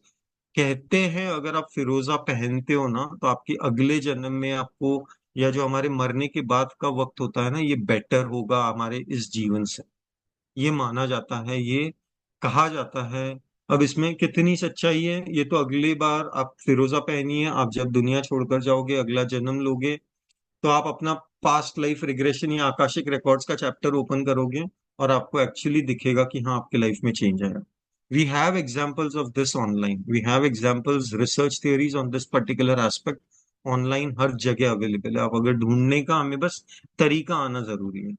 कहते हैं, अगर आप फिरोजा पहनते हो ना तो आपके अगले जन्म में आपको या जो हमारे मरने के बाद का वक्त होता है ना, ये बेटर होगा हमारे इस जीवन से। ये माना जाता है, ये कहा जाता है। अब इसमें कितनी सच्चाई है ये तो अगली बार आप फिरोजा पहनिए, आप जब दुनिया छोड़कर जाओगे, अगला जन्म लोगे, तो आप अपना पास्ट लाइफ रिग्रेशन या आकाशिक रिकॉर्ड्स का चैप्टर ओपन करोगे और आपको एक्चुअली दिखेगा कि हाँ, आपके लाइफ में चेंज आया। We have examples of this online, we have examples, research theories on this particular aspect online हर जगह अवेलेबल है। आप अगर ढूंढने का, हमें बस तरीका आना जरूरी है।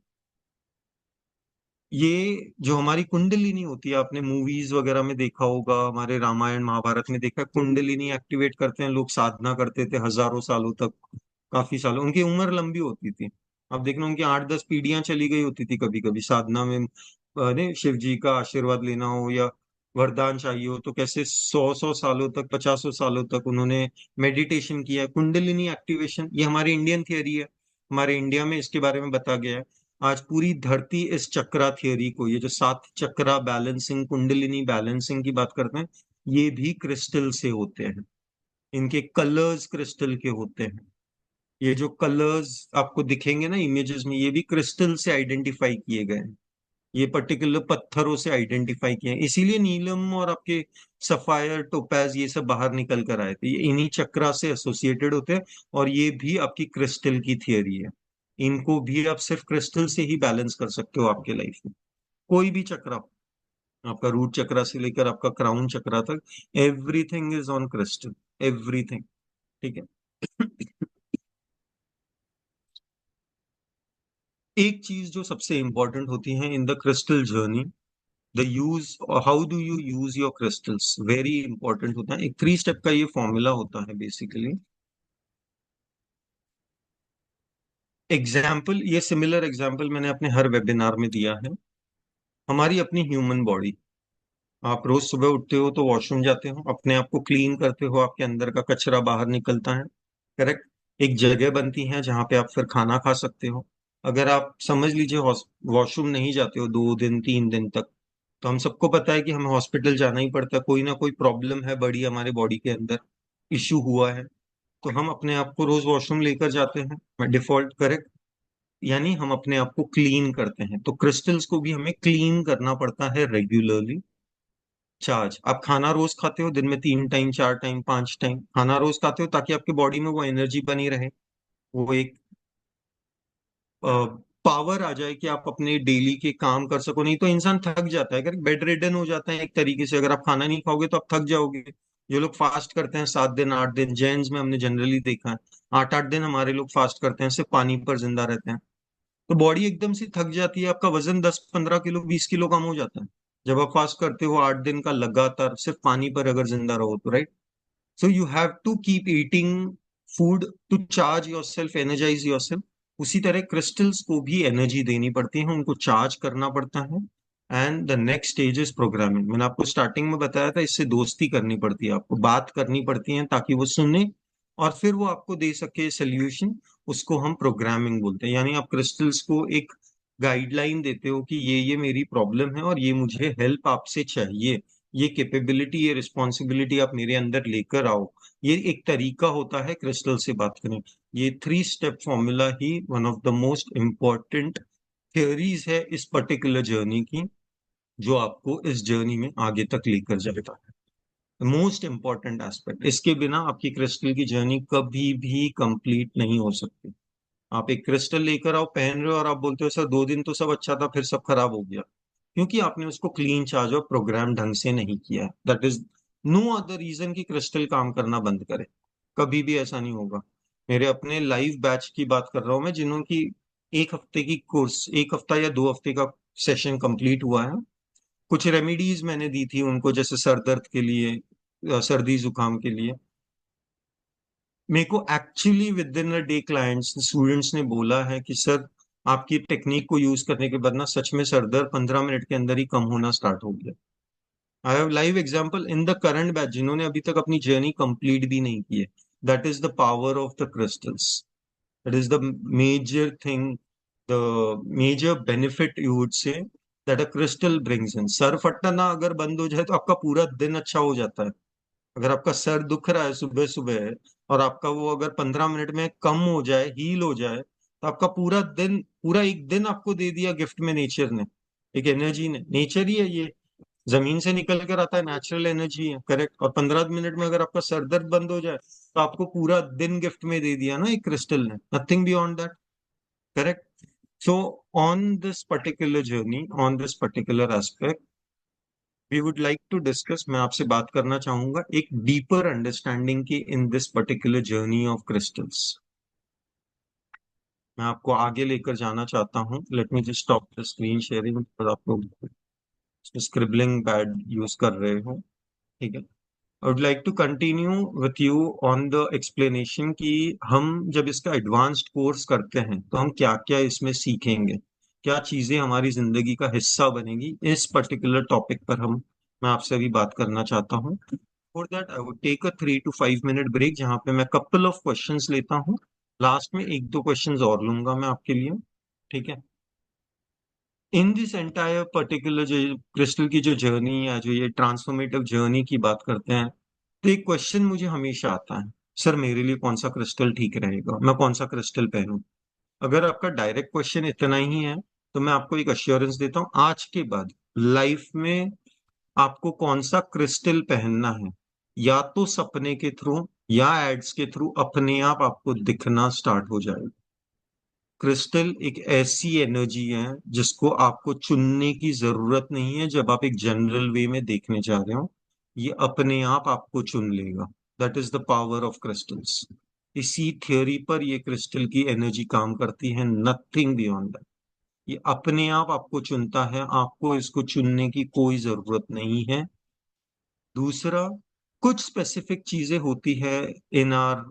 ये जो हमारी कुंडलिनी होती है, आपने मूवीज वगैरह में देखा होगा, हमारे रामायण महाभारत में देखा, कुंडलिनी एक्टिवेट करते हैं लोग, साधना करते थे हजारों सालों तक, काफी सालों, उनकी उम्र लंबी होती थी। अब देखना, उनकी 8-10 पीढ़ियां चली गई होती थी कभी कभी साधना में। अरे शिव जी का आशीर्वाद लेना हो या वरदान चाहिए हो, तो कैसे 100-100 सालों तक, 50 सालों तक उन्होंने मेडिटेशन किया। कुंडलिनी एक्टिवेशन ये हमारी इंडियन थियरी है, हमारे इंडिया में इसके बारे में बता गया है। आज पूरी धरती इस चक्रा थियरी को, ये जो 7 चक्रा बैलेंसिंग, कुंडलिनी बैलेंसिंग की बात करते हैं, ये भी क्रिस्टल से होते हैं। इनके कलर्स क्रिस्टल के होते हैं। ये जो कलर्स आपको दिखेंगे ना इमेजेस में, ये भी क्रिस्टल से आइडेंटिफाई किए गए हैं। ये पर्टिकुलर पत्थरों से आइडेंटिफाई किए हैं, इसीलिए नीलम और आपके सफायर, टोपैज, ये सब बाहर निकल कर आए थे, ये इन्हीं चक्रा से एसोसिएटेड होते हैं। और ये भी आपकी क्रिस्टल की थियरी है। इनको भी आप सिर्फ क्रिस्टल से ही बैलेंस कर सकते हो आपके लाइफ में। कोई भी चक्रा, आपका रूट चक्रा से लेकर आपका क्राउन चक्रा तक, everything is on crystal, everything. ठीक है। एक चीज जो सबसे इंपॉर्टेंट होती है इन the crystal journey, the use, how do you use your crystals, very important होता है। एक 3 स्टेप का ये फॉर्मूला होता है बेसिकली। एग्जाम्पल, ये सिमिलर एग्जाम्पल मैंने अपने हर वेबिनार में दिया है। हमारी अपनी ह्यूमन बॉडी, आप रोज सुबह उठते हो तो वॉशरूम जाते हो, अपने आप को क्लीन करते हो, आपके अंदर का कचरा बाहर निकलता है, करेक्ट। एक जगह बनती है जहां पे आप फिर खाना खा सकते हो। अगर आप समझ लीजिए वॉशरूम नहीं जाते हो 2 दिन 3 दिन तक, तो हम सबको पता है कि हमें हॉस्पिटल जाना ही पड़ता है, कोई ना कोई प्रॉब्लम है बड़ी हमारे बॉडी के अंदर, इश्यू हुआ है। तो हम अपने आप को रोज वॉशरूम लेकर जाते हैं, डिफॉल्ट, करेक्ट। यानी हम अपने आप को क्लीन करते हैं, तो क्रिस्टल्स को भी हमें क्लीन करना पड़ता है रेगुलरली। चार्ज, आप खाना रोज खाते हो, दिन में 3 टाइम, 4 टाइम, 5 टाइम खाना रोज खाते हो, ताकि आपके बॉडी में वो एनर्जी बनी रहे, वो एक पावर आ जाए कि आप अपने डेली के काम कर सको। नहीं तो इंसान थक जाता है, अगर बेड रिडन हो जाता है एक तरीके से, अगर आप खाना नहीं खाओगे तो आप थक जाओगे। जो लोग फास्ट करते हैं 7 दिन 8 दिन, जैन्स में हमने जनरली देखा है 8-8 दिन हमारे लोग फास्ट करते हैं, सिर्फ पानी पर जिंदा रहते हैं। तो बॉडी एकदम से थक जाती है, आपका वजन 10-15 किलो 20 किलो कम हो जाता है जब आप फास्ट करते हो 8 दिन का लगातार सिर्फ पानी पर अगर जिंदा रहो तो, right. So you have to keep eating food to charge your self, energize your self. उसी तरह क्रिस्टल्स को भी एनर्जी देनी पड़ती है, उनको चार्ज करना पड़ता है। And the next stage is programming. मैंने आपको स्टार्टिंग में बताया था, इससे दोस्ती करनी पड़ती है, आपको बात करनी पड़ती है ताकि वो सुने और फिर वो आपको दे सके सोल्यूशन। उसको हम प्रोग्रामिंग बोलते हैं। यानी आप क्रिस्टल्स को एक गाइडलाइन देते हो कि ये मेरी प्रॉब्लम है और ये मुझे हेल्प आपसे चाहिए, ये कैपेबिलिटी, ये रिस्पॉन्सिबिलिटी आप मेरे अंदर लेकर आओ। ये एक तरीका होता है क्रिस्टल से बात करें। ये 3 step formula he one of the most important theories है इस पर्टिकुलर जर्नी की, जो आपको इस जर्नी में आगे तक लेकर जाता है। मोस्ट इंपॉर्टेंट एस्पेक्ट, इसके बिना आपकी क्रिस्टल की जर्नी कभी भी कंप्लीट नहीं हो सकती। आप एक क्रिस्टल लेकर आओ, पहन रहे हो, और आप बोलते हो सर 2 दिन तो सब अच्छा था, फिर सब खराब हो गया, क्योंकि आपने उसको क्लीन चार्ज और प्रोग्राम ढंग से नहीं किया है। That is no other reason कि क्रिस्टल काम करना बंद करे। कभी भी ऐसा नहीं होगा। मेरे अपने लाइव बैच की बात कर रहा हूं मैं, जिन्हों की 1 हफ्ते की कोर्स, 1 हफ्ता या 2 हफ्ते का सेशन कंप्लीट हुआ है। कुछ रेमेडीज मैंने दी थी उनको, जैसे सर दर्द के लिए, सर्दी जुकाम के लिए। मेरे को actually with in a day clients students ने बोला है कि सर, आपकी टेक्निक को यूज करने के बाद ना सच में सर दर्द 15 मिनट के अंदर ही कम होना स्टार्ट हो गया। I have live example in the current batch, जिन्होंने अभी तक अपनी जर्नी कंप्लीट भी नहीं की है। That is the power of the crystals, that is the major thing, the major benefit you would say that a crystal brings in. Sir फटना अगर बंद हो जाए तो आपका पूरा दिन अच्छा हो जाता है। अगर आपका सर दुख रहा है सुबह सुबह, और आपका वो अगर 15 मिनट में कम हो जाए, हील हो जाए, तो आपका पूरा दिन, पूरा एक दिन आपको दे दिया गिफ्ट में नेचर ने, एक एनर्जी ने। नेचर ही है ये, जमीन से निकल कर आता है, नेचुरल एनर्जी है, करेक्ट। और 15 मिनट में अगर आपका सर दर्द बंद हो जाए, तो आपको पूरा दिन गिफ्ट में दे दिया ना एक क्रिस्टल ने, nothing beyond that, correct. So on this particular journey, on this particular aspect, we would like to discuss, मैं आपसे बात करना चाहूंगा एक डीपर अंडरस्टैंडिंग की in this particular journey of crystals. मैं आपको आगे लेकर जाना चाहता हूँ। Let me just stop the screen sharing, और आप लोग स्क्रिबलिंग पैड यूज कर रहे हो, ठीक है। I would like to continue with you on the explanation कि हम जब इसका एडवांस्ड कोर्स करते हैं तो हम क्या क्या इसमें सीखेंगे, क्या चीजें हमारी जिंदगी का हिस्सा बनेगी, इस पर्टिकुलर टॉपिक पर हम, मैं आपसे अभी बात करना चाहता हूँ। For that I would take a 3 to 5 minute break, जहाँ पे मैं कपल ऑफ क्वेश्चंस लेता हूँ। लास्ट में एक दो क्वेश्चंस और लूंगा मैं आपके लिए, ठीक है। इन दिस एंटायर पर्टिकुलर जो क्रिस्टल की जो जर्नी है, जो ये ट्रांसफॉर्मेटिव जर्नी की बात करते हैं, तो एक क्वेश्चन मुझे हमेशा आता है, सर मेरे लिए कौन सा क्रिस्टल ठीक रहेगा, मैं कौन सा क्रिस्टल पहनूं। अगर आपका डायरेक्ट क्वेश्चन इतना ही है, तो मैं आपको एक अश्योरेंस देता हूँ, आज के बाद लाइफ में आपको कौन सा क्रिस्टल पहनना है, या तो सपने के थ्रू या एड्स के थ्रू अपने आप आपको दिखना स्टार्ट हो जाएगा। क्रिस्टल एक ऐसी एनर्जी है जिसको आपको चुनने की जरूरत नहीं है। जब आप एक जनरल वे में देखने जा रहे हो, ये अपने आप आपको चुन लेगा। That is the power of crystals. इसी थियोरी पर ये क्रिस्टल की एनर्जी काम करती है, नथिंग बियॉन्ड दैट। ये अपने आप आपको चुनता है, आपको इसको चुनने की कोई जरूरत नहीं है। दूसरा, कुछ स्पेसिफिक चीजें होती है in our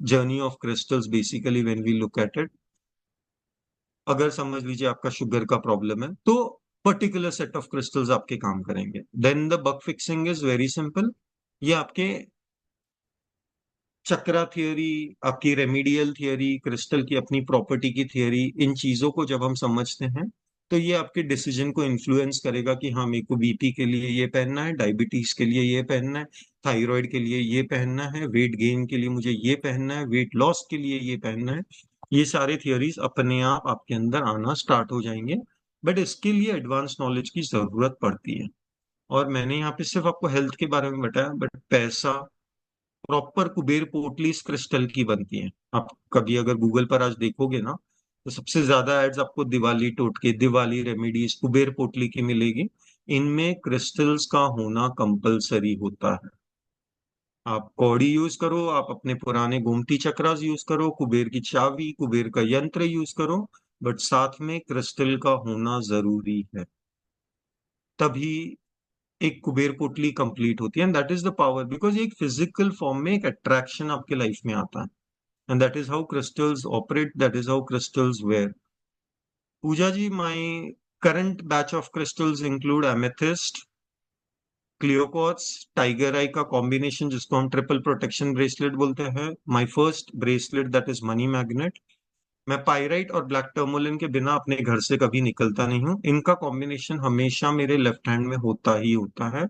journey of crystals, basically when we look at it. अगर समझ लीजिए आपका शुगर का प्रॉब्लम है, तो पर्टिकुलर सेट ऑफ क्रिस्टल्स आपके काम करेंगे। Then the bug fixing is very simple. ये आपके चक्रा थियोरी, आपकी रेमिडियल थियोरी, क्रिस्टल की अपनी प्रॉपर्टी की थियोरी, इन चीजों को जब हम समझते हैं, तो ये आपके डिसीजन को इन्फ्लुएंस करेगा कि हाँ, मेरे को बीपी के लिए ये पहनना है, डायबिटीज के लिए ये पहनना है, थायराइड के लिए ये पहनना है, वेट गेन के लिए मुझे ये पहनना है, वेट लॉस के लिए ये पहनना है। ये सारे थियोरीज अपने आप आपके अंदर आना स्टार्ट हो जाएंगे। बट इसके लिए एडवांस नॉलेज की जरूरत पड़ती है। और मैंने यहाँ पे सिर्फ आपको हेल्थ के बारे में बताया, बट पैसा, प्रॉपर कुबेर पोटली इस क्रिस्टल की बनती है। आप कभी अगर गूगल पर आज देखोगे ना, तो सबसे ज्यादा एड्स आपको दिवाली टोटके, दिवाली रेमेडीज, कुबेर पोटली की मिलेगी। इनमें क्रिस्टल्स का होना कंपलसरी होता है। आप कौड़ी यूज करो, आप अपने पुराने गोमती चक्रास यूज करो, कुबेर की चाबी, कुबेर का यंत्र यूज करो, बट साथ में क्रिस्टल का होना जरूरी है। तभी एक कुबेर पोटली कंप्लीट होती है। And that is the power, because एक फिजिकल फॉर्म में एक अट्रैक्शन आपके लाइफ में आता है। And that is how crystals operate, that is how crystals wear. Pooja ji, my current batch of crystals include amethyst, clear quartz, tiger eye का combination जिसको हम ट्रिपल प्रोटेक्शन ब्रेसलेट बोलते हैं, my first bracelet that is money magnet. मैं pyrite और black tourmaline के बिना अपने घर से कभी निकलता नहीं हूँ, इनका कॉम्बिनेशन हमेशा मेरे लेफ्ट हैंड में होता ही होता है।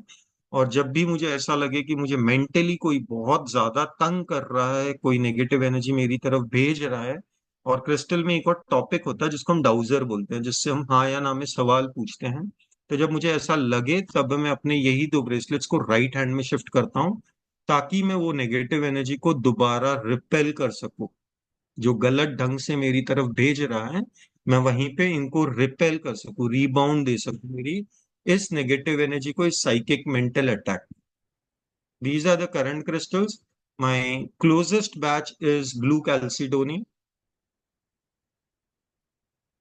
और जब भी मुझे ऐसा लगे कि मुझे मेंटली कोई बहुत ज्यादा तंग कर रहा है, कोई नेगेटिव एनर्जी मेरी तरफ भेज रहा है, और क्रिस्टल में एक और टॉपिक होता है जिसको हम डाउजर बोलते हैं, जिससे हम हाँ या ना में सवाल पूछते हैं। तो जब मुझे ऐसा लगे, तब मैं अपने यही दो ब्रेसलेट्स को राइट हैंड में शिफ्ट करता हूँ, ताकि मैं वो नेगेटिव एनर्जी को दोबारा रिपेल कर सकूं। जो गलत ढंग से मेरी तरफ भेज रहा है, मैं वहीं पे इनको रिपेल कर सकूं, रीबाउंड दे सकूं, मेरी इस नेगेटिव एनर्जी को, इस psychic mental attack. These are the current crystals. My closest batch is blue chalcedony.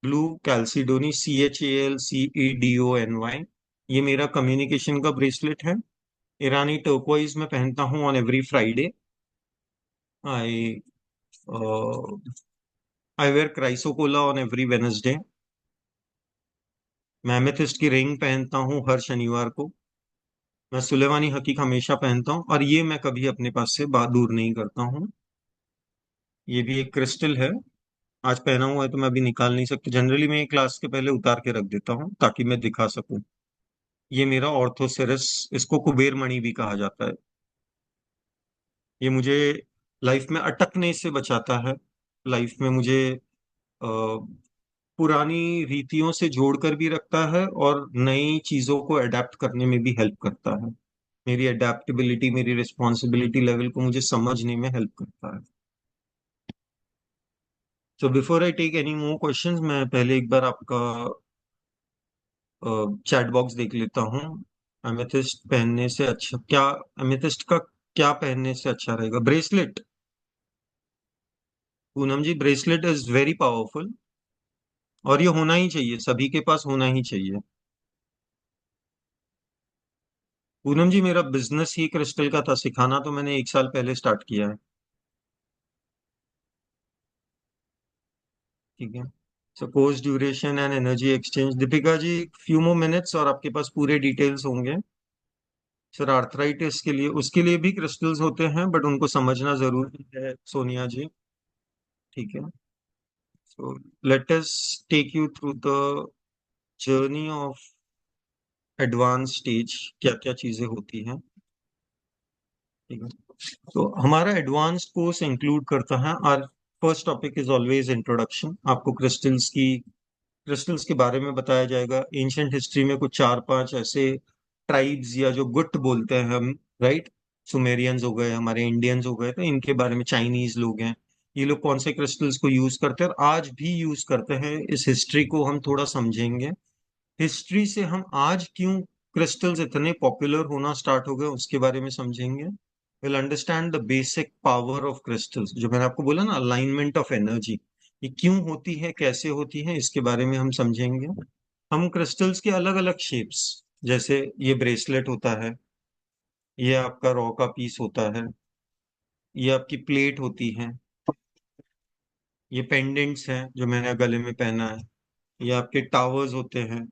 Blue chalcedony, CHALCEDONY। ये मेरा कम्युनिकेशन का ब्रेसलेट है। ईरानी टर्कोइज में पहनता हूँ on every Friday. I I wear chrysocolla on every Wednesday. मैं एमेथिस्ट की ring पहनता हूँ हर शनिवार को। मैं सुलेमानी हकीक हमेशा पहनता हूँ, और ये मैं कभी अपने पास से बात दूर नहीं करता हूँ। ये भी एक क्रिस्टल है। आज पहना हुआ है तो मैं अभी निकाल नहीं सकता, जनरली मैं क्लास के पहले उतार के रख देता हूँ ताकि मैं दिखा सकूं। ये मेरा ऑर्थोसेरस, इसको कुबेर मणि भी कहा जाता है। ये मुझे लाइफ में अटकने से बचाता है, लाइफ में मुझे पुरानी रीतियों से जोड़कर भी रखता है और नई चीजों को अडेप्ट करने में भी हेल्प करता है। मेरी अडेप्टेबिलिटी, मेरी रिस्पॉन्सिबिलिटी लेवल को मुझे समझने में हेल्प करता है। So before I take any more questions, मैं पहले एक बार आपका चैट बॉक्स देख लेता हूँ। एमेथिस्ट पहनने से अच्छा क्या, एमेथिस्ट का क्या पहनने से अच्छा रहेगा? Bracelet. Poonam ji, bracelet is very powerful और ये होना ही चाहिए, सभी के पास होना ही चाहिए। पूनम जी, मेरा बिजनेस ही क्रिस्टल का था, सिखाना तो मैंने 1 साल पहले स्टार्ट किया है। ठीक है। So course duration and energy exchange, Deepika ji few more minutes और आपके पास पूरे डिटेल्स होंगे। सर आर्थराइटिस के लिए, उसके लिए भी क्रिस्टल्स होते हैं बट उनको समझना जरूरी है सोनिया जी। ठीक है। So let us take you through the journey of advance stage, क्या क्या चीजें होती हैं। ठीक है। तो हमारा एडवांस्ड कोर्स इंक्लूड करता है, our first topic is always introduction. आपको क्रिस्टल्स के बारे में बताया जाएगा। एंशंट हिस्ट्री में कुछ 4-5 ऐसे ट्राइब्स या जो गुट बोलते हैं हम, राइट, सुमेरियंस हो गए, हमारे इंडियंस हो गए, तो इनके बारे में, चाइनीज लोग हैं, ये लोग कौन से क्रिस्टल्स को यूज करते हैं और आज भी यूज करते हैं, इस हिस्ट्री को हम थोड़ा समझेंगे। हिस्ट्री से हम आज क्यों क्रिस्टल्स इतने पॉपुलर होना स्टार्ट हो गए उसके बारे में समझेंगे। Will understand the basic power of crystals, जो मैंने आपको बोला ना, अलाइनमेंट ऑफ एनर्जी, ये क्यों होती है, कैसे होती है, इसके बारे में हम समझेंगे। हम क्रिस्टल्स के अलग अलग शेप्स, जैसे ये ब्रेसलेट होता है, ये आपका रॉ का पीस होता है, ये आपकी प्लेट होती है, ये पेंडेंट्स हैं जो मैंने गले में पहना है, ये आपके टावर्स होते हैं,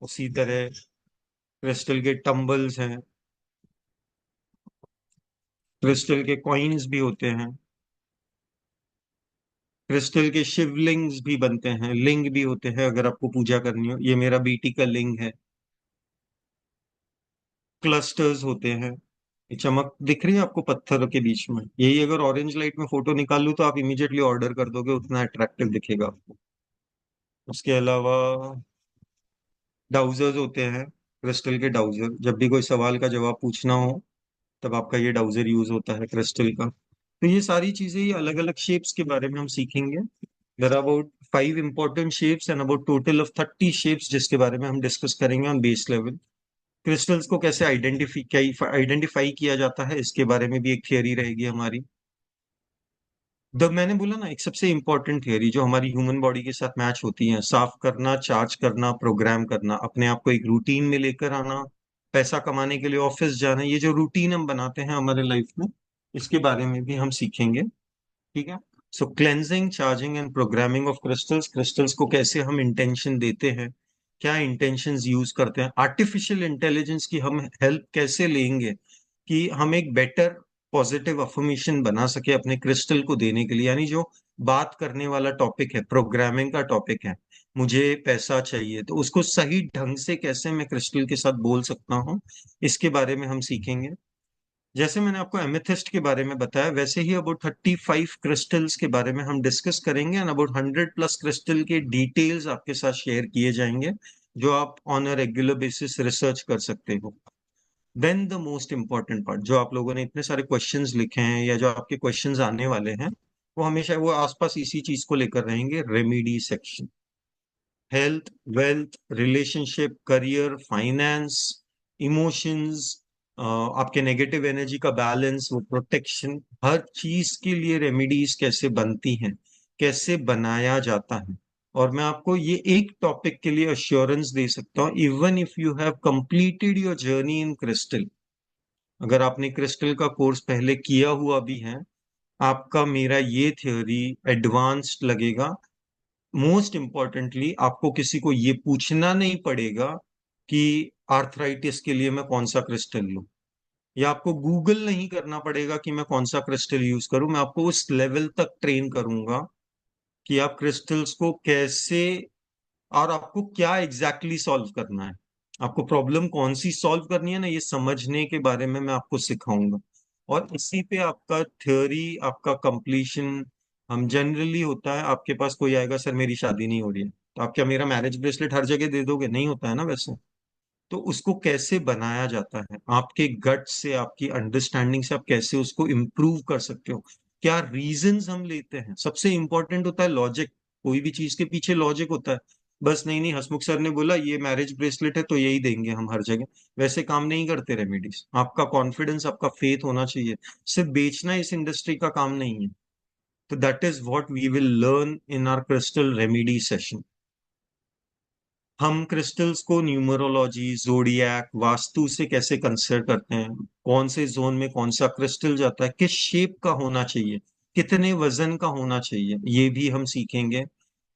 उसी तरह क्रिस्टल के टम्बल्स हैं, क्रिस्टल के कॉइन्स भी होते हैं, क्रिस्टल के शिवलिंग्स भी बनते हैं, लिंग भी होते हैं अगर आपको पूजा करनी हो। ये मेरा बीटी का लिंग है। क्लस्टर्स होते हैं, ये चमक दिख रही है आपको पत्थर के बीच में, यही अगर ऑरेंज लाइट में फोटो निकाल लूं तो आप इमीडिएटली ऑर्डर कर दोगे, उतना अट्रैक्टिव दिखेगा आपको। उसके अलावा डाउजर्स होते हैं, क्रिस्टल के डाउजर, जब भी कोई सवाल का जवाब पूछना हो तब आपका ये डाउजर यूज होता है क्रिस्टल का। तो ये सारी चीजें, ये अलग अलग शेप्स के बारे में हम सीखेंगे। There are about 5 important shapes and about total of 30 shapes, जिसके बारे में हम डिस्कस करेंगे ऑन बेस लेवल। क्रिस्टल्स को कैसे आइडेंटिफाई किया जाता है, इसके बारे में भी एक थियरी रहेगी हमारी। मैंने बोला ना, एक सबसे इंपॉर्टेंट थियरी जो हमारी ह्यूमन बॉडी के साथ मैच होती है, साफ करना, चार्ज करना, प्रोग्राम करना, अपने आप को एक रूटीन में लेकर आना, पैसा कमाने के लिए ऑफिस जाना, ये जो रूटीन हम बनाते हैं हमारे लाइफ में, इसके बारे में भी हम सीखेंगे। ठीक है। So cleansing, charging and programming of crystals, crystals को कैसे हम इंटेंशन देते हैं, क्या इंटेंशंस यूज करते हैं, आर्टिफिशियल इंटेलिजेंस की हम हेल्प कैसे लेंगे कि हम एक बेटर पॉजिटिव अफर्मेशन बना सके अपने क्रिस्टल को देने के लिए। यानी जो बात करने वाला टॉपिक है, प्रोग्रामिंग का टॉपिक है, मुझे पैसा चाहिए, तो उसको सही ढंग से कैसे मैं क्रिस्टल के साथ बोल सकता हूँ, इसके बारे में हम सीखेंगे। जैसे मैंने आपको एमेथिस्ट के बारे में बताया, वैसे ही अबाउट 35 क्रिस्टल्स के बारे में हम डिस्कस करेंगे एंड अबाउट 100+ क्रिस्टल के डिटेल्स आपके साथ शेयर किए जाएंगे, जो आप on a regular basis research कर सकते हो। Then the most important part, जो आप लोगों ने इतने सारे क्वेश्चंस लिखे हैं या जो आपके क्वेश्चंस आने वाले हैं, वो हमेशा वो आसपास इसी चीज को लेकर रहेंगे, remedy section. Health, wealth, relationship, career, finance, emotions, आपके नेगेटिव एनर्जी का बैलेंस, वो प्रोटेक्शन, हर चीज के लिए रेमेडीज कैसे बनती हैं, कैसे बनाया जाता है। और मैं आपको ये एक टॉपिक के लिए अश्योरेंस दे सकता हूँ, even if you have completed your journey in crystal, अगर आपने क्रिस्टल का कोर्स पहले किया हुआ भी है, आपका मेरा ये थ्योरी एडवांस्ड लगेगा। मोस्ट इम्पॉर्टेंटली, आपको किसी को ये पूछना नहीं पड़ेगा कि आर्थराइटिस के लिए मैं कौन सा क्रिस्टल लूं, या आपको गूगल नहीं करना पड़ेगा कि मैं कौन सा क्रिस्टल यूज करूं। मैं आपको उस लेवल तक ट्रेन करूंगा कि आप क्रिस्टल्स को कैसे, और आपको क्या एग्जैक्टली सॉल्व करना है, आपको प्रॉब्लम कौन सी सॉल्व करनी है ना, ये समझने के बारे में मैं आपको सिखाऊंगा। और इसी पे आपका थ्योरी, आपका कंप्लीशन हम जनरली होता है। आपके पास कोई आएगा, सर मेरी शादी नहीं हो रही है, तो आप क्या मेरा मैरिज ब्रेसलेट हर जगह दे दोगे? नहीं होता है ना वैसे। तो उसको कैसे बनाया जाता है, आपके गट से, आपकी अंडरस्टैंडिंग से आप कैसे उसको इम्प्रूव कर सकते हो, क्या रीजंस हम लेते हैं। सबसे इंपॉर्टेंट होता है लॉजिक। कोई भी चीज के पीछे लॉजिक होता है। बस नहीं नहीं, हसमुख सर ने बोला ये मैरिज ब्रेसलेट है तो यही देंगे हम हर जगह, वैसे काम नहीं करते रेमेडीज। आपका कॉन्फिडेंस, आपका फेथ होना चाहिए। सिर्फ बेचना इस इंडस्ट्री का काम नहीं है। तो that is what we will learn in our crystal remedy session. हम क्रिस्टल्स को न्यूमरोलॉजी, जोडियक, वास्तु से कैसे कंसिडर करते हैं, कौन से जोन में कौन सा क्रिस्टल जाता है, किस शेप का होना चाहिए, कितने वजन का होना चाहिए, ये भी हम सीखेंगे।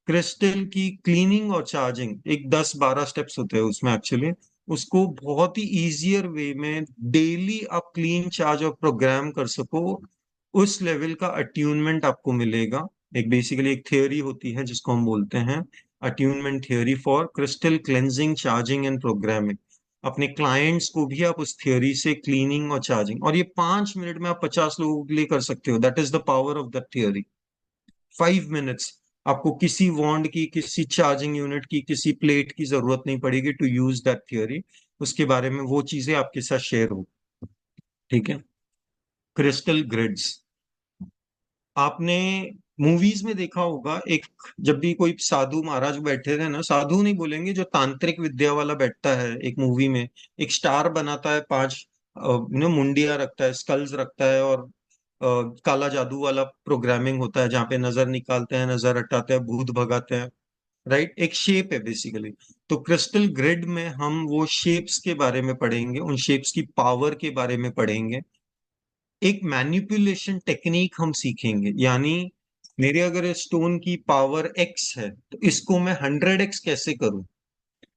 क्रिस्टल की क्लीनिंग और चार्जिंग, एक 10-12 स्टेप्स होते हैं उसमें एक्चुअली। उसको बहुत ही इजियर वे में डेली आप क्लीन, चार्ज और प्रोग्राम कर सको, उस लेवल का अट्यूनमेंट आपको मिलेगा। एक बेसिकली एक थियोरी होती है जिसको हम बोलते हैं attunement theory for crystal cleansing, charging and programming. अपने क्लाइंट्स को भी आप उस थियोरी से क्लीनिंग और चार्जिंग, और ये 5 मिनट में आप 50 लोगों के लिए कर सकते हो। That is the power of the theory. 5 minutes. आपको किसी वॉन्ड की, किसी चार्जिंग यूनिट की, किसी प्लेट की जरूरत नहीं पड़ेगी टू यूज दैट थियोरी। उसके बारे में वो चीजें आपके साथ शेयर हो। ठीक है। क्रिस्टल ग्रिड्स, आपने मूवीज में देखा होगा, एक जब भी कोई साधु महाराज बैठे थे ना, साधु नहीं बोलेंगे, जो तांत्रिक विद्या वाला बैठता है एक मूवी में, एक स्टार बनाता है, 5 मुंडिया रखता है, स्कल्स रखता है, और काला जादू वाला प्रोग्रामिंग होता है जहाँ पे नजर निकालते हैं, नजर हटाते हैं, भूत भगाते हैं। राइट, एक शेप है बेसिकली। तो क्रिस्टल ग्रिड में हम वो शेप्स के बारे में पढ़ेंगे, उन शेप्स की पावर के बारे में पढ़ेंगे। एक मैनिपुलेशन टेक्निक हम सीखेंगे, यानी मेरे अगर स्टोन की पावर एक्स है तो इसको मैं 100x कैसे करूं।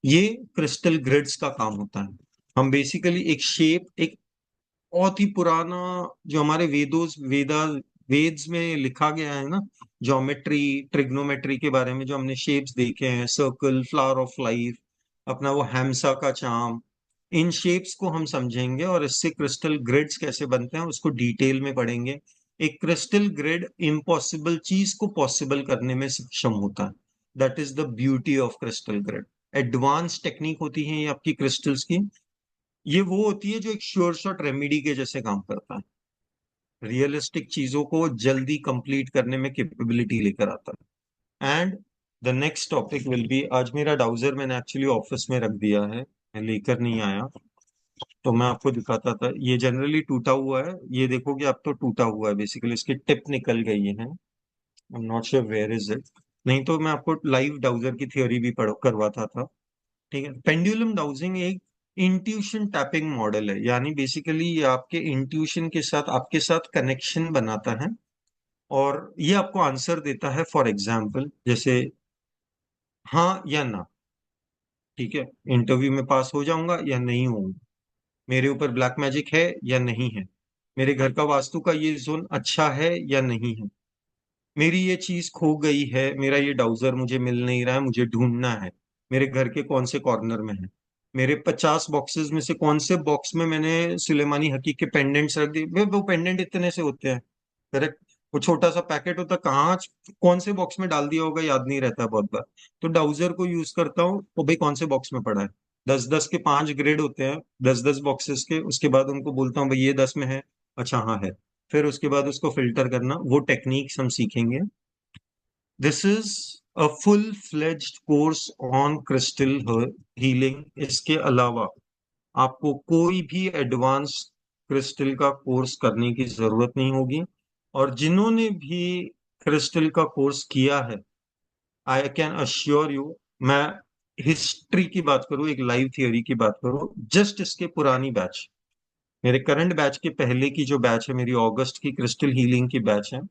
ये क्रिस्टल ग्रिड्स का काम होता है। हम बेसिकली एक शेप, एक बहुत ही पुराना, जो हमारे वेद्स में लिखा गया है ना, ज्योमेट्री, ट्रिग्नोमेट्री के बारे में जो हमने शेप्स देखे हैं, सर्कल, फ्लावर ऑफ लाइफ, अपना वो हैम्सा का चार्म, इन शेप्स को हम समझेंगे, और इससे क्रिस्टल ग्रिड्स कैसे बनते हैं उसको डिटेल में पढ़ेंगे। एक क्रिस्टल ग्रिड इम्पॉसिबल चीज को पॉसिबल करने में सक्षम होता है। That is the beauty of crystal grid. Advance technique होती है ये आपकी क्रिस्टल्स की। ये वो होती है जो एक श्योर शॉट रेमेडी के जैसे काम करता है, रियलिस्टिक चीजों को जल्दी कंप्लीट करने में कैपेबिलिटी लेकर आता है। And the next topic will be, आज मेरा डाउजर मैंने एक्चुअली ऑफिस में रख दिया है, मैं लेकर नहीं आया, तो मैं आपको दिखाता था। ये जनरली टूटा हुआ है, ये देखोगे आप तो टूटा हुआ है, बेसिकली इसकी टिप निकल गई है। I am not sure where is it. नहीं तो मैं आपको लाइव डाउजर की थ्योरी भी पढ़ करवाता था। ठीक है। पेंडुलम डाउजिंग एक इंट्यूशन टैपिंग मॉडल है, यानी बेसिकली ये आपके इंट्यूशन के साथ, आपके साथ कनेक्शन बनाता है, और ये आपको आंसर देता है। फॉर एग्जाम्पल जैसे हाँ या ना। ठीक है, इंटरव्यू में पास हो जाऊंगा या नहीं होऊंगा, मेरे ऊपर ब्लैक मैजिक है या नहीं है, मेरे घर का वास्तु का ये जोन अच्छा है या नहीं है, मेरी ये चीज खो गई है, मेरा ये डाउजर मुझे मिल नहीं रहा है, मुझे ढूंढना है, मेरे घर के कौन से कॉर्नर में है, मेरे 50 बॉक्सेस में से कौन से बॉक्स में मैंने सुलेमानी हकीक के पेंडेंट्स रख दिए। वो पेंडेंट इतने से होते हैं, करेक्ट। वो छोटा सा पैकेट होता है, कहाँ कौन से बॉक्स में डाल दिया होगा याद नहीं रहता बहुत बार। तो डाउजर को यूज करता हूँ, तो भाई कौन से बॉक्स में पड़ा है। 10-10 के 5 ग्रेड होते हैं, 10-10 बॉक्सेस के, उसके बाद उनको बोलता हूँ भाई ये 10 में है, अच्छा हाँ है। फिर उसके बाद उसको फिल्टर करना, वो टेक्निक्स हम सीखेंगे। This is a full fledged course on crystal healing. इसके अलावा आपको कोई भी एडवांस क्रिस्टल का कोर्स करने की जरूरत नहीं होगी। और जिन्होंने भी क्रिस्टल का कोर्स किया है, आई कैन अश्योर यू, मैं हिस्ट्री की बात करूं, एक लाइव थियोरी की बात करूं, जस्ट इसके पुरानी बैच, मेरे करंट बैच के पहले की जो बैच है, मेरी अगस्त की क्रिस्टल हीलिंग की बैच है,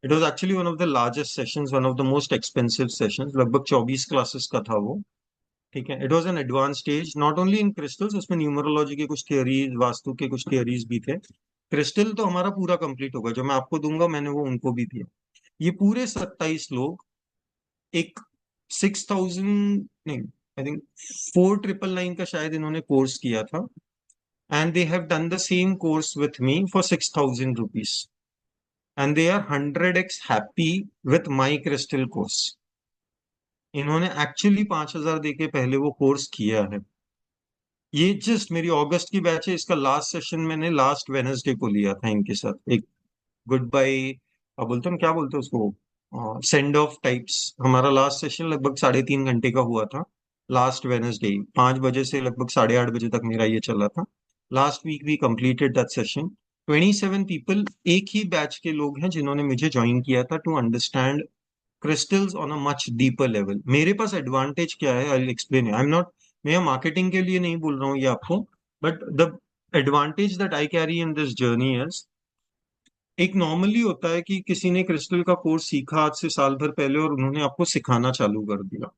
it was actually one of the largest sessions, one of the most expensive sessions, लगभग 24 क्लासेस का था वो। ठीक है। It was an advance stage, not only in crystals, उसमें न्यूमरोलॉजी के कुछ थियरीज, वास्तु के कुछ थियरीज भी थे। क्रिस्टल तो हमारा पूरा कंप्लीट होगा, जो मैं आपको दूंगा मैंने वो उनको भी दिया। ये पूरे 27 लोग एक 6,000 नहीं, आई थिंक 4,999 का शायद इन्होंने कोर्स किया था। and they have done the same course with me for 6,000 rupees. And they are 100x happy with my crystal course. इन्होंने एक्चुअली 5,000 देके पहले वो कोर्स किया है। ये जस्ट मेरी अगस्त की बैच है, इसका लास्ट सेशन मैंने लास्ट वेनसडे को लिया था इनके साथ। एक गुड बाय बोलते हैं, क्या बोलते हैं उसको, सेंड ऑफ टाइप्स। हमारा लास्ट सेशन लगभग 3.5 घंटे का हुआ था लास्ट वेनसडे। 5 बजे से लगभग 8:30 बजे तक मेरा ये चला था। Last week we completed that session. 27 people एक ही बैच के लोग हैं जिन्होंने मुझे ज्वाइन किया था to understand crystals on a much deeper level. मेरे पास एडवांटेज क्या है, I will explain. I am not, मैं मार्केटिंग के लिए नहीं बोल रहा हूँ ये आपको, but the advantage that I carry in this journey is, एक नॉर्मली होता है कि किसी ने क्रिस्टल का कोर्स सीखा आज से साल भर पहले और उन्होंने आपको सिखाना चालू कर दिया।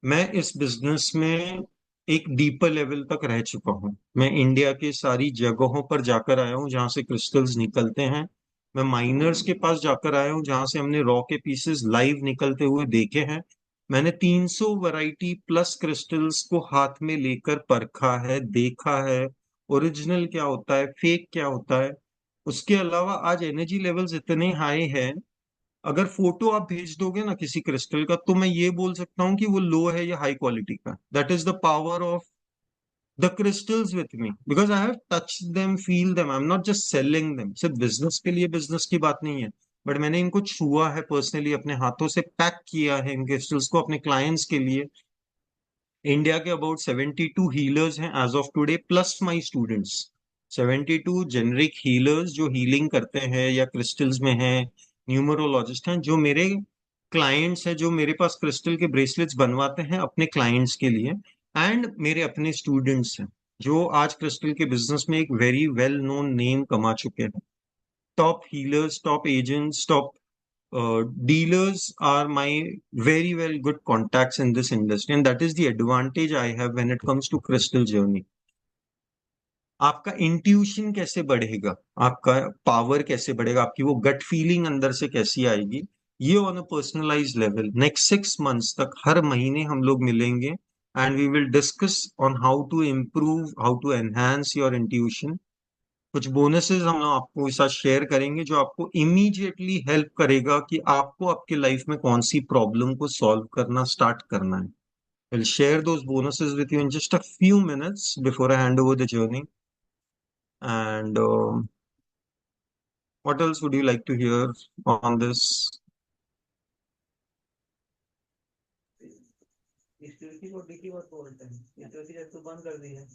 मैं इस बिजनेस में एक डीपर लेवल तक रह चुका हूँ। मैं इंडिया के सारी जगहों पर जाकर आया हूँ जहां से क्रिस्टल्स निकलते हैं। मैं माइनर्स के पास जाकर आया हूँ जहां से हमने रॉ के पीसेस लाइव निकलते हुए देखे हैं। मैंने 300 वैरायटी प्लस क्रिस्टल्स को हाथ में लेकर परखा है, देखा है, ओरिजिनल क्या होता है, फेक क्या होता है। उसके अलावा आज एनर्जी लेवल्स इतने हाई हैं, अगर फोटो आप भेज दोगे ना किसी क्रिस्टल का, तो मैं ये बोल सकता हूँ कि वो लो है या हाई क्वालिटी का। That is the power of the crystals with me, because I have touch them, feel them. I am not just selling them. सिर्फ बिजनेस के लिए बिजनेस की बात नहीं है, बट मैंने इनको छुआ है पर्सनली, अपने हाथों से पैक किया है इन क्रिस्टल्स को अपने क्लाइंट्स के लिए। इंडिया के अबाउट 72 हीलर्स हैं as of today, plus my students. 72 generic healers जो हीलिंग करते हैं या क्रिस्टल्स में हैं, न्यूमरोलॉजिस्ट हैं जो मेरे क्लाइंट्स हैं, जो मेरे पास क्रिस्टल के ब्रेसलेट्स बनवाते हैं अपने क्लाइंट्स के लिए। एंड मेरे अपने स्टूडेंट्स हैं जो आज क्रिस्टल के बिजनेस में एक वेरी वेल नोन नेम कमा चुके हैं। Top healers, top agents, top dealers are my very well good contacts in this industry, and that is the advantage I have when it comes to crystal journey. आपका intuition कैसे बढ़ेगा, आपका power कैसे बढ़ेगा, आपकी वो गट फीलिंग अंदर से कैसी आएगी, ये on a personalise level next 6 months तक हर महीने हम लोग मिलेंगे। And we will discuss on how to improve, how to enhance your intuition. कुछ बोनसेस हम लोग आपको साथ शेयर करेंगे जो आपको इमीडिएटली हेल्प करेगा कि आपको आपके लाइफ में कौन सी प्रॉब्लम को सॉल्व करना स्टार्ट करना है। I'll share those bonuses with you in just a few minutes before I hand over the journey. And what else would you like to hear on this?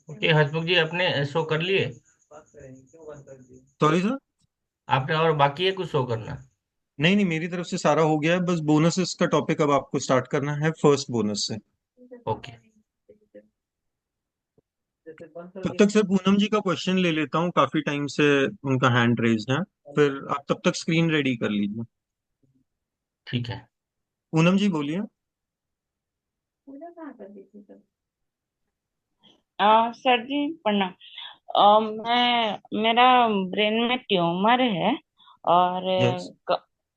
Okay Hasmukh ji, आपने show कर लिए? Sorry sir? आपने और बाकी है कुछ show करना? नहीं नहीं, मेरी तरफ से सारा हो गया है, बस बोनसेस का टॉपिक अब आपको स्टार्ट करना है फर्स्ट बोनस से। ओके। तब तक सर पूनम जी का क्वेश्चन ले लेता हूँ, काफी टाइम से उनका हैंड रेज है। फिर आप तब तक स्क्रीन रेडी कर लीजिए। ठीक है। पूनम जी बोलिए। सर जी प्रणाम। मैं मेरा ब्रेन में ट्यूमर है और यस।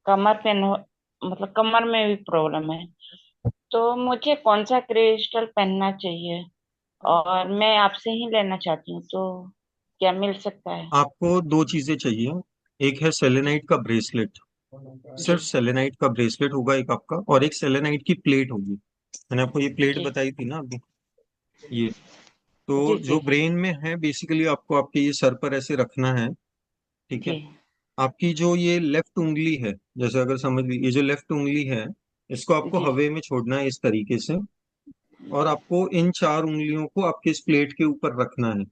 कमर पे मतलब कमर में भी प्रॉब्लम है। तो मुझे कौन सा क्रिस्टल पहनना चाहिए और मैं आपसे ही लेना चाहती हूँ, तो क्या मिल सकता है? आपको दो चीजें चाहिए। एक है सेलेनाइट का ब्रेसलेट, सिर्फ जी सेलेनाइट का ब्रेसलेट होगा एक आपका, और एक सेलेनाइट की प्लेट होगी। मैंने आपको ये प्लेट जी बताई थी ना अभी, ये। तो जी जो जी ब्रेन में है बेसिकली आपको आपके ये सर पर ऐसे रखना है, ठीक है। जी आपकी जो ये लेफ्ट उंगली है, जैसे अगर समझ लीजिए ये जो लेफ्ट उंगली है, इसको आपको जी हवा में छोड़ना है इस तरीके से। और आपको इन 4 उंगलियों को आपके इस प्लेट के ऊपर रखना है,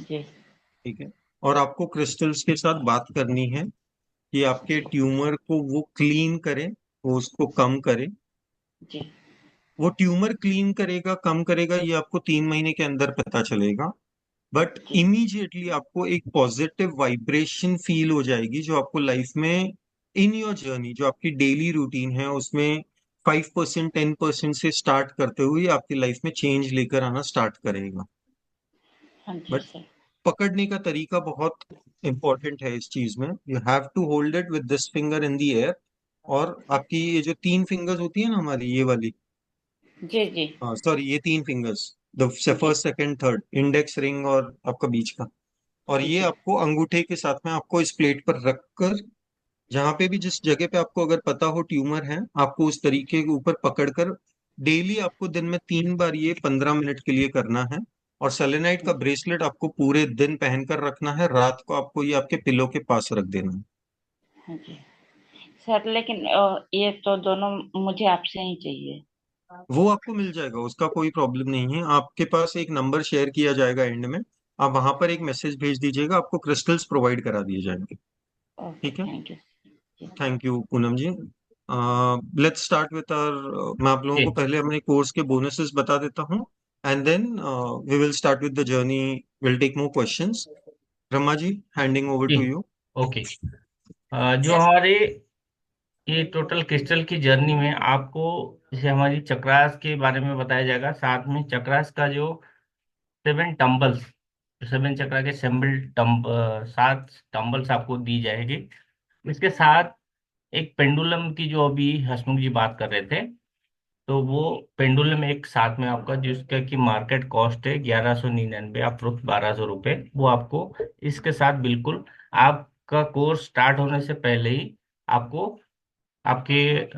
जी ठीक है। और आपको क्रिस्टल्स के साथ बात करनी है कि आपके ट्यूमर को वो क्लीन करे, वो उसको कम करे। जी वो ट्यूमर क्लीन करेगा, कम करेगा, ये आपको 3 महीने के अंदर पता चलेगा। बट जी इमीडिएटली आपको एक पॉजिटिव वाइब्रेशन फील हो जाएगी जो आपको लाइफ में, इन योर जर्नी, जो आपकी डेली रूटीन है उसमें 5%, 10% से स्टार्ट करते हुए आपकी लाइफ में चेंज लेकर आना स्टार्ट करेगा। हाँ जी बट सर। पकड़ने का तरीका बहुत इंपॉर्टेंट है इस चीज में। You have to hold it with this finger in the air. और आपकी ये जो 3 फिंगर्स होती है ना हमारी, ये वाली, जी जी हाँ सॉरी, ये 3 fingers, the first second third, index ring और आपका बीच का। और ठीक ये है। आपको अंगूठे के साथ में आपको इस प्लेट पर रखकर, जहां पे भी जिस जगह पे आपको अगर पता हो ट्यूमर है, आपको उस तरीके के ऊपर पकड़कर डेली आपको दिन में 3 बार ये 15 मिनट के लिए करना है। और सेलेनाइट का ब्रेसलेट आपको पूरे दिन पहनकर रखना है, रात को आपको ये आपके पिलो के पास रख देना है। हाँ जी सर, लेकिन ये तो दोनों मुझे आपसे ही चाहिए। वो आपको मिल जाएगा, उसका कोई प्रॉब्लम नहीं है। आपके पास एक नंबर शेयर किया जाएगा एंड में, आप वहां पर एक मैसेज भेज दीजिएगा, आपको क्रिस्टल्स प्रोवाइड करा दिए जाएंगे। ओके, ठीक है। थैंक यू जी। Thank you Poonam ji. Let's start with our, मैं आप लोगों को जी पहले अपने कोर्स के बोनसेस बता देता हूँ, and then we will start with the journey, will take more questions. Brahma ji, handing over जी। To you. ओके। जो हमारे ये टोटल क्रिस्टल की जर्नी में आपको जैसे हमारी चक्रास के बारे में बताया जाएगा, साथ में चक्रास का जो 7 टम्बल्स, 7 चक्रा के सिंबल 7 टम्बल्स आपको दी जाएगी। इसके साथ एक पेंडुलम की जो अभी हसमुख जी बात कर रहे थे, तो वो पेंडुलम एक साथ में आपका, जिसका की मार्केट कॉस्ट है 1199, अप्रोक्स 1200 रुपये, वो आपको इसके साथ बिल्कुल आपका कोर्स स्टार्ट होने से पहले ही आपको आपके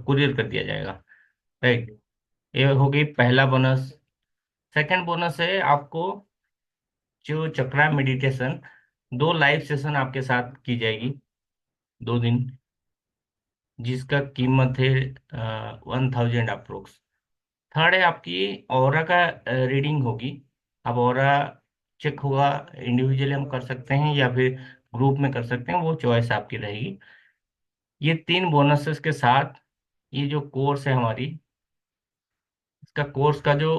कुरियर कर दिया जाएगा। राइट। ये हो गई पहला बोनस। सेकंड बोनस है आपको जो चक्रा मेडिटेशन, 2 लाइव सेशन आपके साथ की जाएगी, 2 दिन, जिसका कीमत है 1000 अप्रोक्स। थर्ड है आपकी ऑरा का रीडिंग होगी। अब ऑरा चेक होगा, इंडिविजुअली हम कर सकते हैं या फिर ग्रुप में कर सकते हैं, वो चॉइस आपकी रहेगी। ये 3 बोनसेस के साथ ये जो कोर्स है हमारी, इसका कोर्स का जो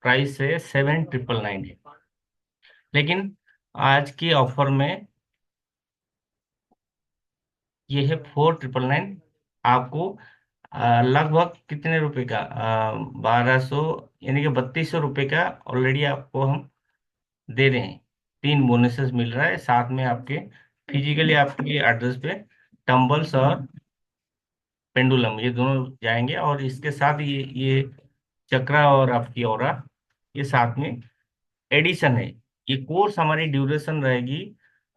प्राइस है 7999 है। लेकिन आज की ऑफर में ये है 4999। आपको लगभग कितने रुपए का, 1200, यानी कि 3200 रुपये का ऑलरेडी आपको हम दे रहे हैं। 3 बोनसेस मिल रहा है, साथ में आपके फिजिकली आपके एड्रेस पे टम्बल्स और पेंडुलम ये दोनों जाएंगे, और इसके साथ ये चक्रा और आपकी ओरा ये साथ में एडिशन है। ये कोर्स हमारी ड्यूरेशन रहेगी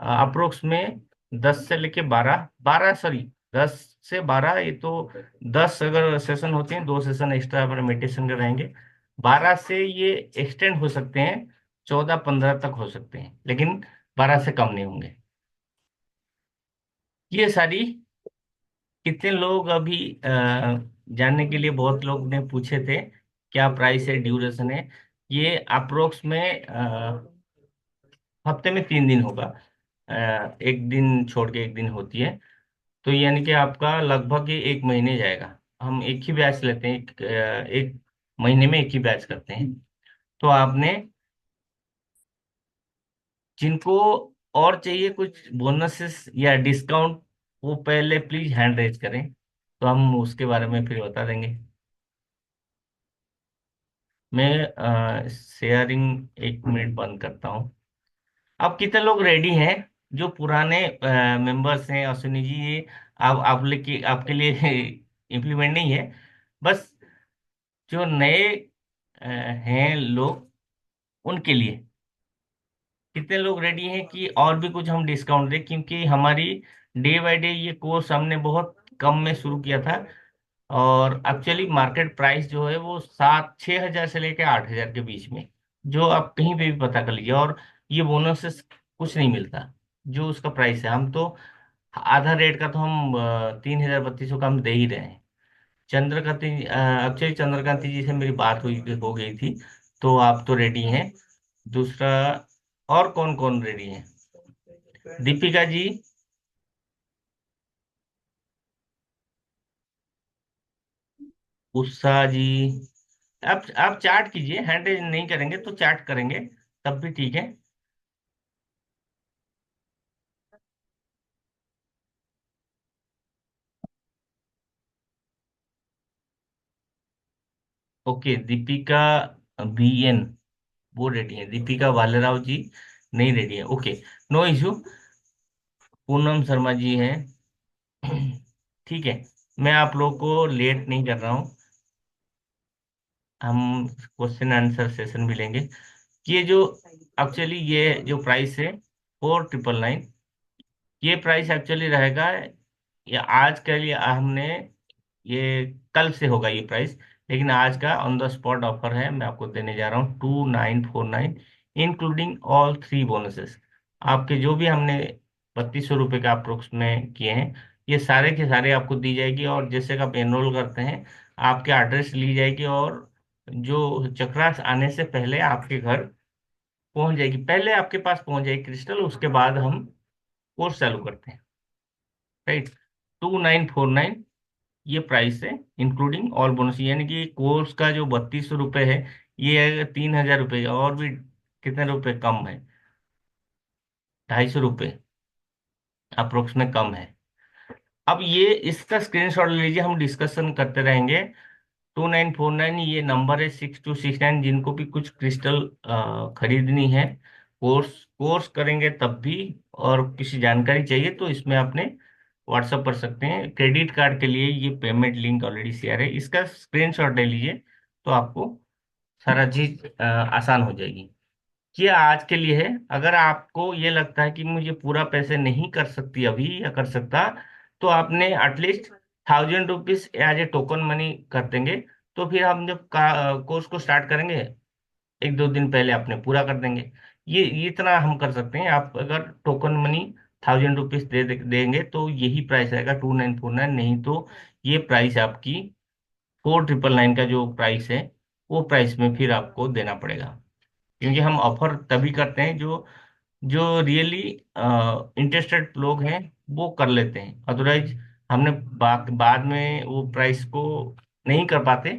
अप्रोक्स में 10 से लेके 12, 12 सॉरी 10 से 12, ये तो 10 अगर सेशन होते हैं, 2 सेशन एक्स्ट्रा हमारे मेडिटेशन के रहेंगे। 12 से ये एक्सटेंड हो सकते हैं, 14-15 तक हो सकते हैं, लेकिन 12 से कम नहीं होंगे। ये सारी, कितने लोग अभी जानने के लिए बहुत लोग ने पूछे थे क्या प्राइस है, ड्यूरेशन है। ये अप्रोक्स में हफ्ते में 3 दिन होगा, एक दिन छोड़ के एक दिन होती है। तो यानी कि आपका लगभग ये 1 महीने जाएगा। हम एक ही बैच लेते हैं, एक महीने में एक ही बैच करते हैं। तो आपने, जिनको और चाहिए कुछ बोनसेस या डिस्काउंट, वो पहले प्लीज हैंड रेज करें, तो हम उसके बारे में फिर बता देंगे। मैं शेयरिंग 1 मिनट बंद करता हूँ। अब कितने लोग रेडी हैं, जो पुराने मेंबर्स हैं अश्विनी जी, ये आपके लिए इम्प्लीमेंट नहीं है, बस जो नए हैं लोग, उनके लिए। कितने लोग रेडी हैं कि और भी कुछ हम डिस्काउंट दें, क्योंकि हमारी डे बाय डे ये कोर्स हमने बहुत कम में शुरू किया था, और एक्चुअली मार्केट प्राइस जो है वो 6,000 से लेकर 8,000 के बीच में, जो आप कहीं पे भी पता कर लीजिए। और ये बोनसेस कुछ नहीं मिलता, जो उसका प्राइस है। हम तो आधा रेट का तो हम 3,000 3200 का हम दे ही रहे हैं। चंद्रकांति, एक्चुअली चंद्रकांति जी से मेरी बात हुई हो गई थी, तो आप तो रेडी हैं। दूसरा, और कौन कौन रेडी है? दीपिका जी, उषा जी, आप चैट कीजिए, हैंड रेज नहीं करेंगे तो चैट करेंगे, तब भी ठीक है। ओके, दीपिका BN वो रेडी है, दीपिका भालेराव जी नहीं रेडी है। Okay, no issue. Poonam Sharma ji हैं। ठीक है, मैं आप लोग को लेट नहीं कर रहा हूँ। हम क्वेश्चन आंसर सेशन भी लेंगे कि ये जो एक्चुअली ये जो प्राइस है 4999, ये प्राइस एक्चुअली रहेगा, ये आज के लिए हमने, ये कल से होगा ये प्राइस, लेकिन आज का ऑन द स्पॉट ऑफर है, मैं आपको देने जा रहा हूँ 2949, इंक्लूडिंग ऑल थ्री बोनसेस। आपके जो भी हमने 3200 रुपये का अप्रोक्स में किए हैं, ये सारे के सारे आपको दी जाएगी, और जैसे कि आप एनरोल करते हैं आपके एड्रेस ली जाएगी, और जो चक्रास आने से पहले आपके घर पहुंच जाएगी, पहले आपके पास पहुंच जाएगी क्रिस्टल, उसके बाद हम कोर्स चालू करते हैं। राइट, 2949 ये प्राइस है, इंक्लूडिंग ऑल बोनस, यानी कि कोर्स का जो 3200 रुपये है, ये 3000 रुपये और भी कितने रुपए कम है, 250 रुपये अप्रोक्स में कम है। अब ये इसका स्क्रीनशॉट ले लीजिए, हम डिस्कशन करते रहेंगे। 2949 ये नंबर है 6269, जिनको भी कुछ क्रिस्टल खरीदनी है, कोर्स कोर्स करेंगे तब भी, और किसी जानकारी चाहिए तो इसमें आपने व्हाट्सअप कर सकते हैं। क्रेडिट कार्ड के लिए ये पेमेंट लिंक ऑलरेडी शेयर है, इसका स्क्रीनशॉट ले लीजिए, तो आपको सारा चीज आसान हो जाएगी। ये आज के लिए है। अगर आपको ये लगता है कि मुझे पूरा पैसे नहीं कर सकती अभी या कर सकता, तो आपने at least 1000 rupees as a token money कर देंगे, तो फिर हम जब कोर्स को स्टार्ट करेंगे, एक दो दिन पहले अपने पूरा कर देंगे। ये इतना हम कर सकते हैं। आप अगर टोकन मनी 1000 रुपीज देंगे तो यही प्राइस आएगा 2949, नहीं तो ये प्राइस आपकी 4999 का जो प्राइस है, वो प्राइस में फिर आपको देना पड़ेगा। क्योंकि हम ऑफर तभी करते हैं जो जो रियली इंटरेस्टेड लोग हैं वो कर लेते हैं, अदरवाइज हमने बाद में वो प्राइस को नहीं कर पाते,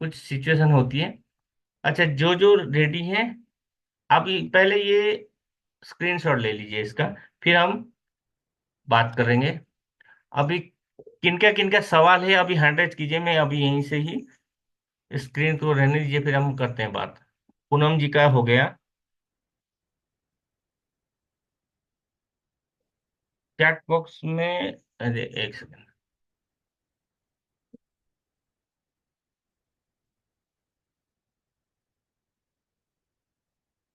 कुछ सिचुएशन होती है। अच्छा, जो जो रेडी हैं, आप पहले ये स्क्रीनशॉट ले लीजिए इसका, फिर हम बात करेंगे। अभी किनका किनका सवाल है अभी हैंड रेज कीजिए, मैं अभी यहीं से ही स्क्रीन को रहने दीजिए, फिर हम करते हैं बात। पूनम जी का हो गया चैट बॉक्स में, अरे एक सेकंड,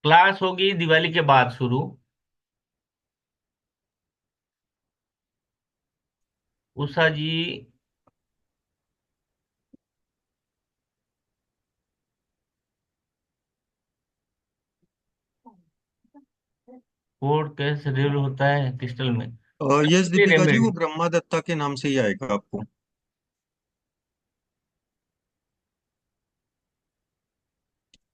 क्लास होगी दिवाली के बाद शुरू। उषा जी, कोड कैसे शेड्यूल होता है क्रिस्टल में? यस दीपिका जी, वो रेमेडी। ब्रह्मा दत्ता के नाम से ही आएगा आपको।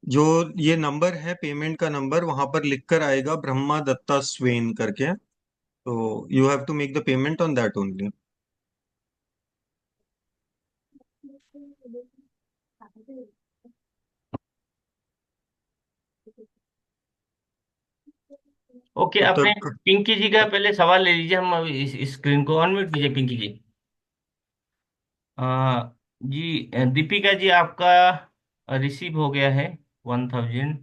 जो ये नंबर है, पेमेंट का नंबर, वहां पर लिख कर आएगा ब्रह्मा दत्ता स्वेन करके। तो you have to make the payment on that only. Okay, तब आपने तक पिंकी जी का पहले सवाल ले लीजिए, हम अभी इस स्क्रीन को अनम्यूट कीजिए पिंकी जी। जी, दीपिका जी आपका रिसीव हो गया है 1000,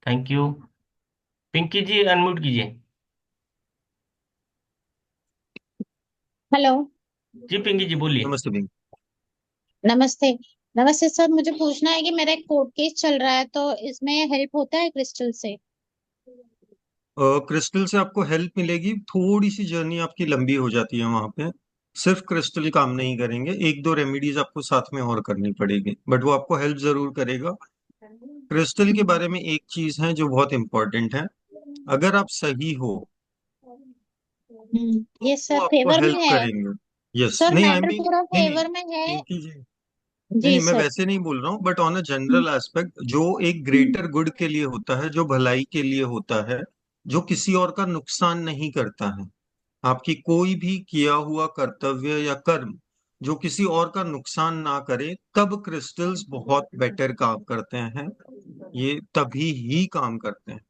thank you. Pinky ji unmute कीजिए। हेलो। जी पिंकी जी बोलिए। नमस्ते बिंग। नमस्ते। नमस्ते सर, मुझे पूछना है कि मेरा एक कोर्ट केस चल रहा है, तो इसमें हेल्प होता है क्रिस्टल से? क्रिस्टल से आपको हेल्प मिलेगी, थोड़ी सी जर्नी आपकी लंबी हो जाती है वहां पे। सिर्फ क्रिस्टल काम नहीं करेंगे, एक दो रेमेडीज आपको साथ में और करनी पड़ेगी, बट वो आपको हेल्प जरूर करेगा। क्रिस्टल के बारे में एक चीज है जो बहुत इंपॉर्टेंट है, अगर आप सही हो ये तो सर आपको फेवर में हेल्प है। करेंगे। यस, सर नहीं आई मैटर मीन, पूरा नहीं नहीं फेवर में है। पिंकी जी, नहीं जी नहीं, मैं सर। वैसे नहीं बोल रहा हूँ, but on a general aspect, जो एक ग्रेटर गुड के लिए होता है, जो भलाई के लिए होता है, जो किसी और का नुकसान नहीं करता है, आपकी कोई भी किया हुआ कर्तव्य या कर्म जो किसी और का नुकसान ना करे, तब क्रिस्टल्स बहुत बेटर काम करते हैं। ये तभी ही काम करते हैं।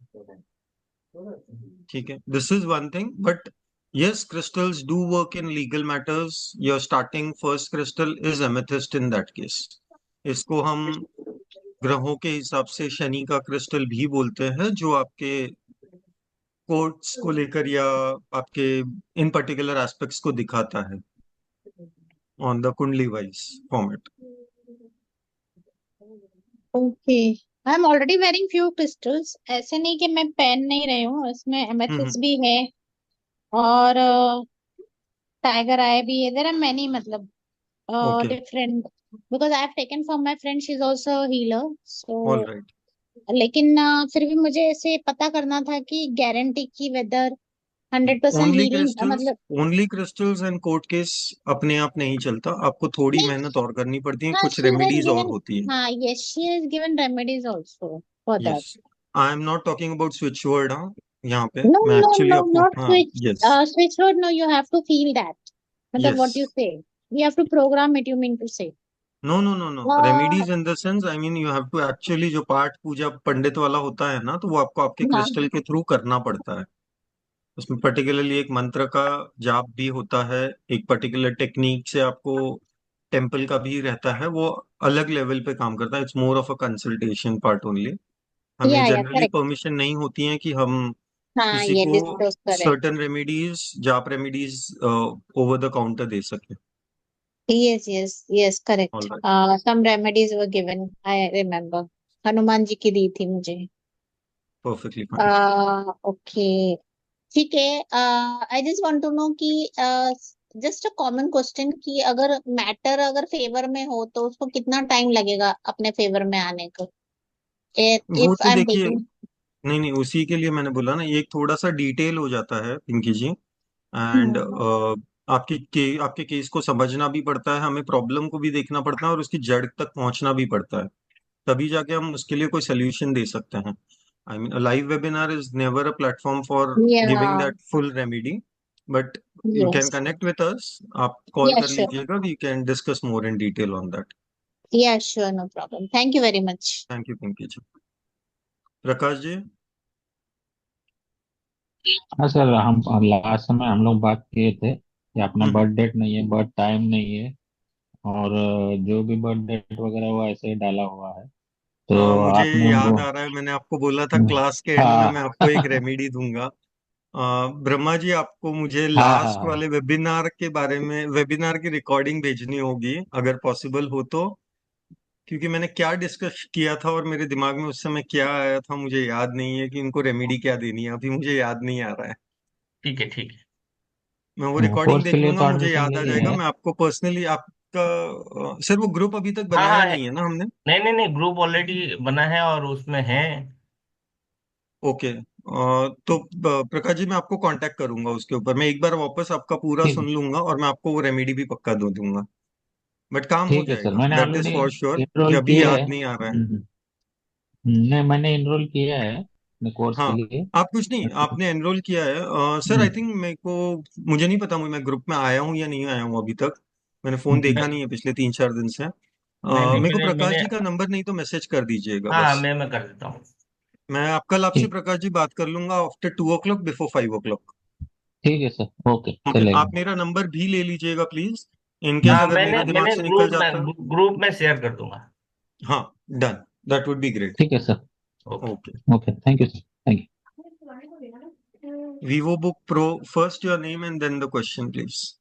ठीक है, this is one thing, but yes, crystals do work in legal matters. Your starting first crystal is amethyst in that case. इसको हम ग्रहों के हिसाब से शनि का क्रिस्टल भी बोलते हैं, जो आपके कोर्ट्स को लेकर या आपके इन पर्टिकुलर एस्पेक्ट्स को दिखाता है ऑन द कुंडली wise format. Okay, I am already wearing few crystals, ऐसे नहीं कि मैं पहन नहीं रही हूँ, इसमें हम्म। एमेथिस्ट भी है और टाइगर आई भी है, देयर आर मेनी, मतलब okay. different, because I have taken from my friend, she's also a healer, so all right. लेकिन फिर भी मुझे ऐसे पता करना था कि गारंटी की वेदर 100% ओनली हीलिंग, क्रिस्टल्स, मतलब only crystals and court case अपने आप नहीं चलता, आपको थोड़ी नहीं। मेहनत और करनी पड़ती है, हाँ, कुछ she has रेमेडीज और given, होती है। हाँ yes, she has given remedies also for yes, that. I am not talking about switch word, हाँ, यहाँ पे No, मैं no, एक्चुअली no, आपको, not हाँ, switch, yes, switch word, no, you have to feel that, मतलब yes, what you say, we have to program it, you mean to say. No no no no, uh, remedies in the sense, I mean you have to actually, जो पाठ पूजा पंडित वाला होता है ना, तो वो आपको आपके हाँ, क्रिस्टल के थ्रू करना पड़ता है। उसमें पर्टिकुलरली एक मंत्र का जाप भी होता है, एक पर्टिकुलर टेक्निक से आपको टेम्पल का भी रहता है, वो अलग लेवल पे काम करता है। It's more of a consultation part only. हमें या जनरली करेक्ट, परमिशन नहीं होती है कि हम हाँ किसी ये को डिस्कस करें. सर्टन रेमेडीज, जाप रेमेडीज ओवर द काउंटर दे सके। Yes, yes, yes, all correct. Right. Some remedies were given. I remember. Hanuman ji की दी थी मुझे. Perfectly fine. ओके, ठीक है. I just want to know कि जस्ट अ कॉमन क्वेश्चन कि अगर मैटर अगर फेवर में हो तो उसको कितना टाइम लगेगा अपने फेवर में आने को, वो इफ तो आई एम देखिए, टेकिंग. नहीं नहीं, उसी के लिए मैंने बोला ना, ये एक थोड़ा सा डिटेल हो जाता है पिंकी जी। एंड हम्म. आपके केस को समझना भी पड़ता है, हमें प्रॉब्लम को भी देखना पड़ता है और उसकी जड़ तक पहुंचना भी पड़ता है, तभी जाके हम उसके लिए कोई सोल्यूशन दे सकते हैं। I mean live webinar is never a platform for giving या, that full remedy, but you can yes, connect with us, आप कॉल या कर श्योर, लीजिएगा, we can discuss more in detail on that. Yeah sure, no problem, thank you very much. Thank you Pinky ji. Prakash ji. हाँ sir, हम last समय हम लोग बात किए थे कि अपना हम्म। बर्थ डेट नहीं है, बर्थ टाइम नहीं है, और जो भी बर्थ डेट वगैरह वो ऐसे ही डाला हुआ है, तो मुझे आपने हमको। याद आ रहा है, मैंने आपको बोला था क्लास के एंड में मैं हाँ आपको एक रेमेडी दूंगा। ब्रह्मा जी, आपको मुझे हाँ हाँ लास्ट हाँ। वाले वेबिनार के बारे में, वेबिनार की रिकॉर्डिंग भेजनी होगी अगर पॉसिबल हो तो, क्योंकि मैंने क्या डिस्कस किया था और मेरे दिमाग में उस समय क्या आया था मुझे याद नहीं है, कि उनको रेमेडी क्या देनी है, अभी मुझे याद नहीं आ रहा है। ठीक है, ठीक है। मैं वो रिकॉर्डिंग कोर्स के देख लिए लूंगा, तो मुझे एडमिशन याद ले आ लिए जाएगा, हैं। मैं आपको पर्सनली आपका, सर वो ग्रुप अभी तक हाँ बनाया हाँ है। नहीं है ना हमने? नहीं नहीं नहीं, ग्रुप ऑलरेडी बना है और उसमें है। ओके। तो प्रकाश जी, मैं आपको कांटेक्ट करूंगा उसके ऊपर, मैं एक बार वापस आपका पूरा ठीक सुन लूंगा और मैं आपको वो रेमेडी भी पक्का दे दूंगा, बट काम हो ठीक है सर, जाएगा, मैंने that is already for sure, कि इनरोल अभी किया है। याद नहीं आ रहा है। नहीं, मैंने इनरोल किया है अपने कोर्स के हाँ, लिए। आप कुछ नहीं, आपने एनरोल किया है, सर आई हम्म, थिंक मेरे को, मुझे नहीं पता मैं ग्रुप में आया हूँ या नहीं आया हूँ अभी तक, मैंने फोन देखा नहीं नहीं है पिछले 3-4 दिन से। नहीं नहीं, मेरे को मैंने प्रकाश मैंने जी का नंबर नहीं तो मैसेज कर दीजिएगा हाँ, बस। मैं कर देता हूँ। मैं आप कल आपसे ठीक प्रकाश जी बात कर लूंगा आफ्टर 2 o'clock, बिफोर 5 o'clock। ठीक है सर, ओके ठीक है, आप चलेगा। मेरा नंबर भी ले लीजिएगा प्लीज, इन केस हम्म, हाँ, अगर मैंने मेरे दिमाग मैंने से निकल ग्रुप जाता। में ग्रुप में शेयर कर दूंगा। हाँ, done, that would be great. ठीक है sir. Okay. Okay. Okay, thank you sir, thank Vivo Book Pro, first your name and then the question please.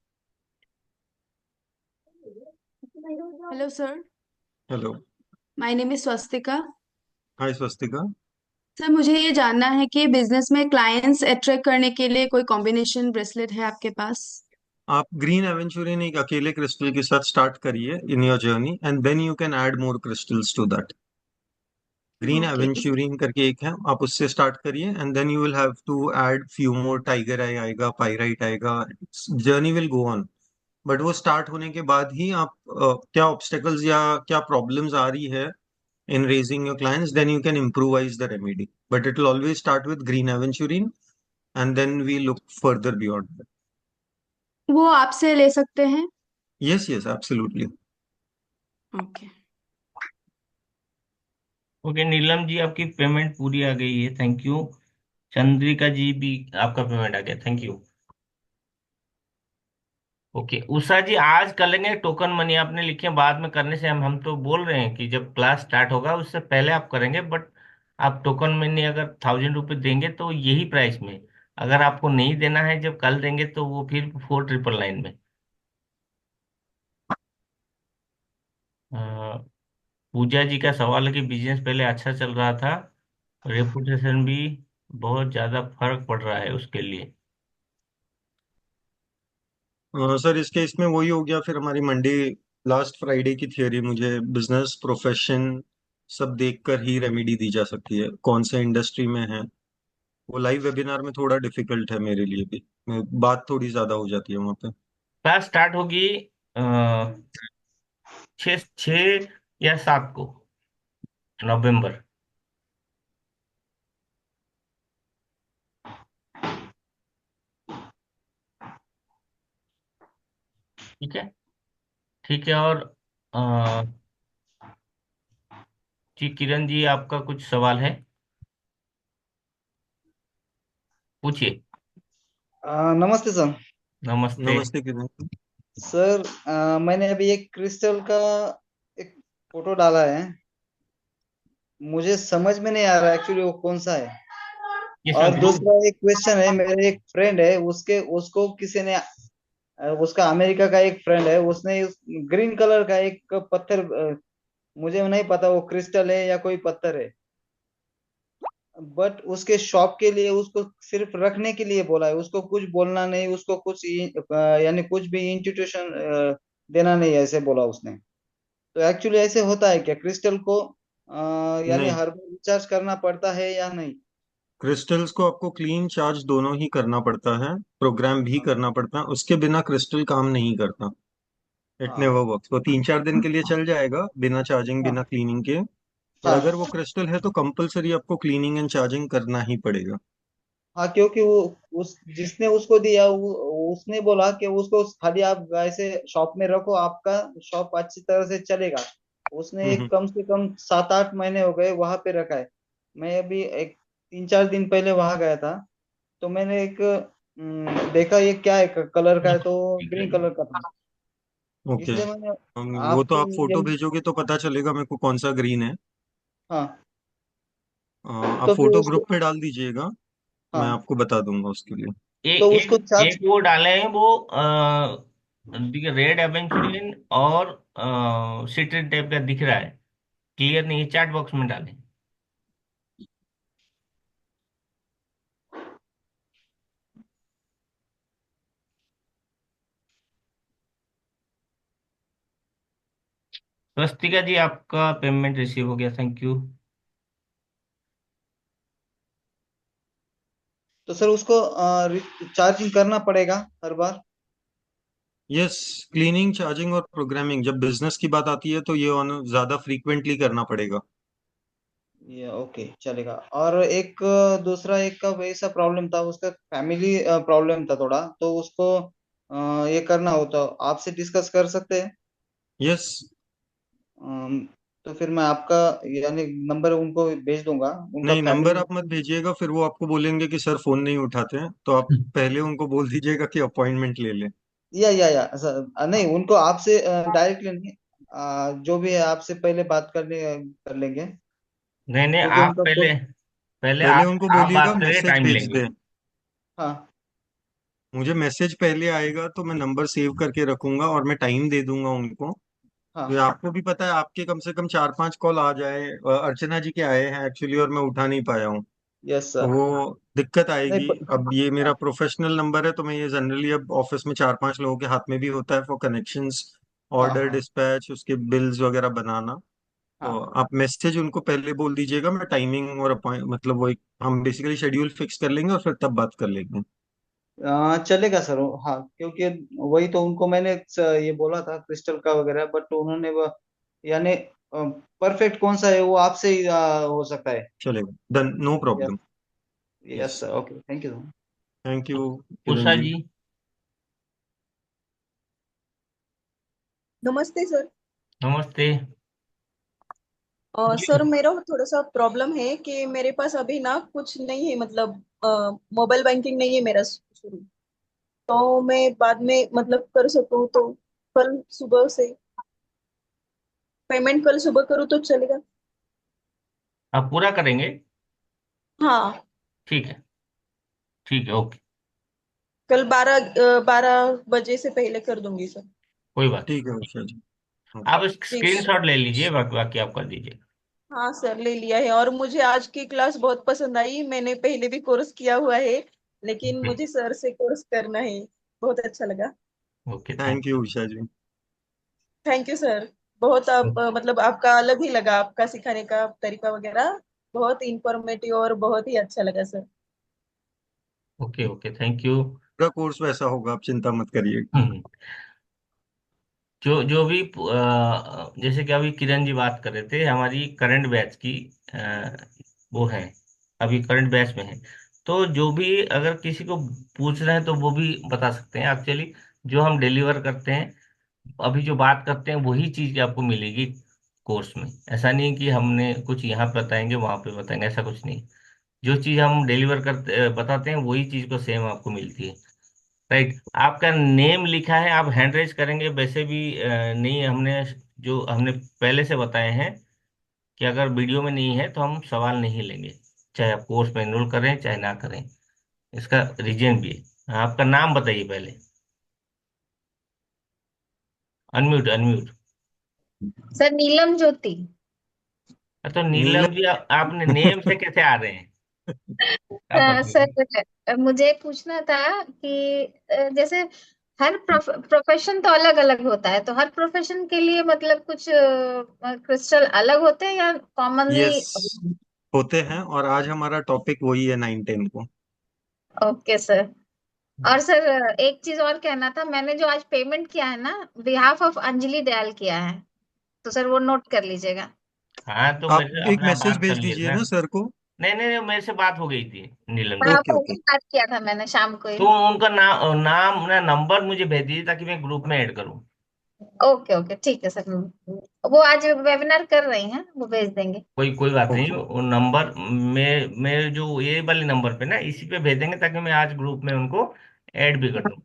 Hello, sir. Hello. My name is Swastika. Hi Swastika. Sir, मुझे ये जानना है कि business में clients attract करने के लिए कोई कॉम्बिनेशन ब्रेसलेट है आपके पास? आप ग्रीन एवेंचुरिन एक अकेले क्रिस्टल के साथ स्टार्ट करिए in your journey, and then you can add more crystals to that. Green okay, aventurine करके एक है, आप उससे स्टार्ट करिए, and then you will have to add few more, tiger eye आएगा, पाइराइट आएगा, journey will go on. But वो start होने के बाद ही आप क्या ऑब्स्टेकल्स या क्या प्रॉब्लम्स आ रही है in raising your clients, then you can improvise the remedy. But it will always start with green aventurine, and then we look further beyond that. वो आपसे ले सकते हैं? Yes, yes, absolutely. Okay, okay, Neelam ji आपकी payment पूरी आ गई है, thank you. Chandrika जी भी आपका पेमेंट आ गया, थैंक यू। ओके, उषा जी आज कर लेंगे टोकन मनी, आपने लिखे हैं, बाद में करने से हम तो बोल रहे हैं कि जब क्लास स्टार्ट होगा उससे पहले आप करेंगे, बट आप टोकन मनी अगर 1000 रुपये देंगे तो यही प्राइस में, अगर आपको नहीं देना है जब कल देंगे तो वो फिर 4999 में। पूजा जी का सवाल है कि बिजनेस पहले अच्छा चल रहा था, रेपुटेशन भी बहुत ज्यादा फर्क पड़ रहा है उसके लिए। सर इसके इसमें वही हो गया फिर हमारी मंडे लास्ट फ्राइडे की थियोरी, मुझे बिजनेस प्रोफेशन सब देखकर ही रेमेडी दी जा सकती है कौन से इंडस्ट्री में है। वो लाइव वेबिनार में थोड़ा डिफिकल्ट है मेरे लिए भी, बात थोड़ी ज्यादा हो जाती है वहाँ पे। क्लास स्टार्ट होगी 6 या 7 नवंबर। ठीक है। ठीक है। और अ, जी किरण जी, आपका कुछ सवाल है? पूछिए। नमस्ते सर। नमस्ते। नमस्ते किरण। सर मैंने अभी एक क्रिस्टल का एक फोटो डाला है। मुझे समझ में नहीं आ रहा एक्चुअली वो कौन सा है। इसमें और ग्रुप। दूसरा एक क्वेश्चन है, मेरे एक फ्रेंड है, उसके उसको किसी ने उसका अमेरिका का एक फ्रेंड है, उसने ग्रीन कलर का एक पत्थर, मुझे नहीं पता वो क्रिस्टल है या कोई पत्थर है, बट उसके शॉप के लिए उसको सिर्फ रखने के लिए बोला है, उसको कुछ बोलना नहीं, उसको कुछ यानी कुछ भी इंस्टीट्यूशन देना नहीं, ऐसे बोला उसने। तो एक्चुअली ऐसे होता है क्या क्रिस्टल को यानी नहीं, हर बार रिचार्ज करना पड़ता है या नहीं? क्रिस्टल्स को आपको क्लीन चार्ज दोनों ही करना पड़ता है, प्रोग्राम भी हाँ करना पड़ता है, उसके बिना क्रिस्टल काम नहीं करता। इट हाँ नेवर वर्क्स। वो 3-4 दिन के लिए चल जाएगा बिना चार्जिंग हाँ बिना क्लीनिंग के, पर हाँ अगर वो क्रिस्टल है तो कंपलसरी आपको क्लीनिंग एंड चार्जिंग करना ही पड़ेगा। हाँ, क्योंकि वो उस जिसने उसको दिया उसने बोला कि उसको खाली आप ऐसे शॉप में रखो, आपका शॉप अच्छी तरह से चलेगा। उसने हम्म। एक कम से कम 7-8 महीने हो गए वहां पे रखा है। मैं अभी एक 3-4 दिन पहले वहां गया था, तो मैंने एक देखा ये क्या है, कलर का है, तो ठीक है। ग्रीन कलर का था। ओके। इसलिए मैंने वो तो आपसे आप फोटो ये, भेजोगे तो पता चलेगा मेरे को कौन सा ग्रीन है। हाँ, आप तो फिर फोटो उसको, ग्रुप पे डाल दीजिएगा, मैं हाँ, आपको बता दूंगा उसके लिए। तो एक उसको चार्ज, एक वो डाले हैं वो रेड एवेंचुरियन और सिट्रिन टाइप का दिख रहा है। क्लियर नहीं है, चैट बॉक्स में डालें। स्वस्तिका जी, आपका पेमेंट रिसीव हो गया, थैंक यू। तो सर उसको चार्जिंग करना पड़ेगा हर बार? यस, क्लीनिंग चार्जिंग और प्रोग्रामिंग जब बिजनेस की बात आती है तो ये ऑन ज्यादा फ्रीक्वेंटली करना पड़ेगा। ये ओके चलेगा। और एक दूसरा एक का वैसा प्रॉब्लम था, उसका फैमिली प्रॉब्लम था थोड़ा, तो उसको ये करना हो तो आपसे डिस्कस कर सकते हैं। यस। अम, तो फिर मैं आपका यानी नंबर उनको भेज दूंगा, उनका नहीं, नंबर फैमिली। आप मत भेजिएगा, फिर वो आपको बोलेंगे कि सर फोन नहीं उठाते हैं, तो आप पहले उनको बोल दीजिएगा कि अपॉइंटमेंट ले लें। या सर, नहीं उनको आपसे डायरेक्टली नहीं, जो भी है आपसे पहले बात करने कर लेंगे, नहीं नहीं, क्योंकि आप उनका पहले, फोन, पहले पहले आप उनको आप बोलिएगा बात करिए, मैसेज टाइम भेज लेंगे। दें। हाँ मुझे मैसेज पहले आएगा तो मैं नंबर सेव करके रखूंगा और मैं टाइम दे दूंगा उनको। तो ये हाँ, आपको भी पता है, आपके कम से कम 4-5 कॉल आ जाए, अर्चना जी के आए हैं एक्चुअली और मैं उठा नहीं पाया हूँ, यस तो सर। वो दिक्कत नहीं आएगी। अब ये मेरा हाँ प्रोफेशनल नंबर है तो मैं ये जनरली अब ऑफिस में 4-5 लोगों के हाथ में भी होता है फॉर कनेक्शंस, हाँ ऑर्डर हाँ डिस्पैच, उसके बिल्स वगैरह बनाना। तो हाँ, आप मैसेज उनको पहले बोल दीजिएगा, मैं टाइमिंग और अपॉइंट मतलब वो एक हम बेसिकली शेड्यूल फिक्स कर लेंगे और फिर तब बात कर लेंगे। चलेगा सर। हाँ, क्योंकि वही तो उनको मैंने ये बोला था क्रिस्टल का वगैरह, बट उन्होंने वो यानी परफेक्ट कौन सा है वो आपसे ही हो सकता है। चलेगा, done, no yes, problem. Yes. Yes sir, okay, thank you. Thank you Kiran Usha ji. जी। नमस्ते सर। नमस्ते। सर मेरा थोड़ा सा प्रॉब्लम है कि मेरे पास अभी ना कुछ नहीं है, मतलब मोबाइल बैंकिंग नहीं है मेरा शुरू। तो मैं बाद में मतलब कर सकूँ तो कल सुबह से पेमेंट कल सुबह करूँ तो चलेगा? आप पूरा करेंगे? हाँ, ठीक है। ठीक है, ओके। कल 12 बजे से पहले कर दूंगी सर। कोई बात ठीक है उषा जी। आप जी सर। स्क्रीनशॉट ले लीजिए, बाकी बाकी आप कर दीजिए। हाँ सर, ले लिया है। और मुझे आज की क्लास बहुत पसंद आई। मैंने पहले भी कोर्स किया हुआ है, लेकिन ओके। मुझे सर से कोर्स करना है। बहुत अच्छा लगा। Okay, thank thank you Usha ji. Thank you sir. बहुत यू। आप मतलब आपका अलग ही लगा, आपका सिखाने का तरीका वगैरह बहुत इंफॉर्मेटिव और बहुत ही अच्छा लगा sir. Okay okay, thank you. पूरा कोर्स वैसा होगा, आप चिंता मत करिए। हम्म। जो जो भी जैसे कि अभी किरण जी बात कर रहे थे हमारी करंट बैच की, वो है, अभी करंट बैच में है। तो जो भी अगर किसी को पूछ रहे हैं तो वो भी बता सकते हैं। एक्चुअली जो हम डिलीवर करते हैं, अभी जो बात करते हैं वही चीज आपको मिलेगी कोर्स में। ऐसा नहीं कि हमने कुछ यहाँ पे बताएंगे वहां पे बताएंगे, ऐसा कुछ नहीं। जो चीज हम डिलीवर करते बताते हैं वही चीज को सेम आपको मिलती है। राइट, आपका नेम लिखा है, आप हैंड रेज करेंगे वैसे भी नहीं। हमने जो हमने पहले से बताए हैं कि अगर वीडियो में नहीं है तो हम सवाल नहीं लेंगे, चाहे आप कोर्स में एनरोल करें चाहे ना करें। इसका रीजन भी है। आपका नाम बताइए पहले। Unmute unmute. सर नीलम ज्योति। तो नीलम जी, आपने नीलम। नेम से कैसे आ रहे हैं? आप सर बताइए। मुझे पूछना था कि जैसे हर प्रोफेशन तो अलग अलग होता है, तो हर प्रोफेशन के लिए मतलब कुछ क्रिस्टल अलग होते हैं या कॉमनली? यस, होते हैं, और आज हमारा टॉपिक वही है 9-10 को। Okay sir. और सर एक चीज और कहना था, मैंने जो आज पेमेंट किया है ना, बिहाफ ऑफ अंजलि दयाल किया है, तो सर वो नोट कर लीजिएगा। हाँ, तो आप मेरे से एक अपना मैसेज बात कर भेज लिए दीजिए था। ना सर को। नहीं नहीं नहीं, मेरे से बात हो गई थी नीलम जी हाँ, से। ओके पहले ओके। ही बात किया था मैंने शाम को ही। तो उनका नाम ना नंबर मुझे भेज दीजिए ताकि मैं ग्रुप में ऐड करूँ। ओके ओके, ठीक है सर। वो आज वेबिनार कर रही हैं, वो भेज देंगे। कोई बात नहीं, ओके। वो नंबर मेरे जो ये वाले नंबर पे ना इसी पे भेज देंगे ताकि मैं आज ग्रुप में उनको ऐड भी कर दूँ।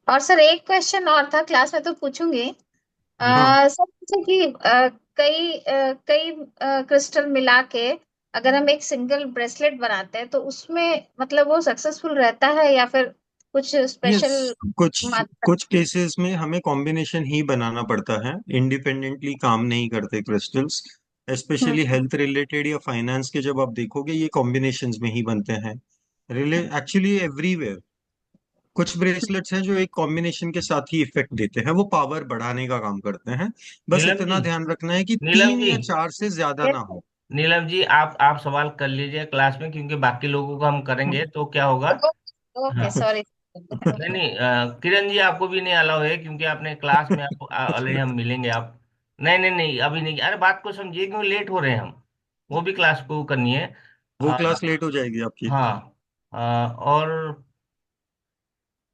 और सर एक क्वेश्चन और था, क्लास में तो पूछूंगी। जी। हाँ। सर जैसे कि कई क्रिस्टल मिला के अगर हम एक सिंगल ब्रेसलेट बनाते हैं, तो उसमें मतलब वो सक्सेसफुल रहता है या फिर कुछ यस, स्पेशल कुछ मात्रा? कुछ केसेस में हमें कॉम्बिनेशन ही बनाना पड़ता है, इंडिपेंडेंटली काम नहीं करते क्रिस्टल्स। स्पेशली हम्म। हेल्थ रिलेटेड या फाइनेंस के जब आप देखोगे, ये कॉम्बिनेशंस में ही बनते हैं। एक्चुअली एवरीवेयर कुछ ब्रेसलेट्स हैं जो एक कॉम्बिनेशन के साथ ही इफेक्ट देते हैं, वो पावर बढ़ाने का काम करते हैं। बस नीलम जी। इतना ध्यान रखना है कि नीलम तीन जी। या चार से ज्यादा Yes, ना sir. हो। नीलम जी, आप सवाल कर लीजिए क्लास में, क्योंकि बाकी लोगों को हम करेंगे तो क्या होगा। ओके हाँ। सॉरी। नहीं नहीं, किरण जी आपको भी नहीं अलाउ है, क्योंकि आपने क्लास में आप ऑलरेडी हम मिलेंगे आप। नहीं नहीं नहीं, अभी नहीं, अरे बात को समझिए, क्यों लेट हो रहे हैं हम। वो भी क्लास को करनी है। वो आ, क्लास लेट हो जाएगी आपकी। हाँ। और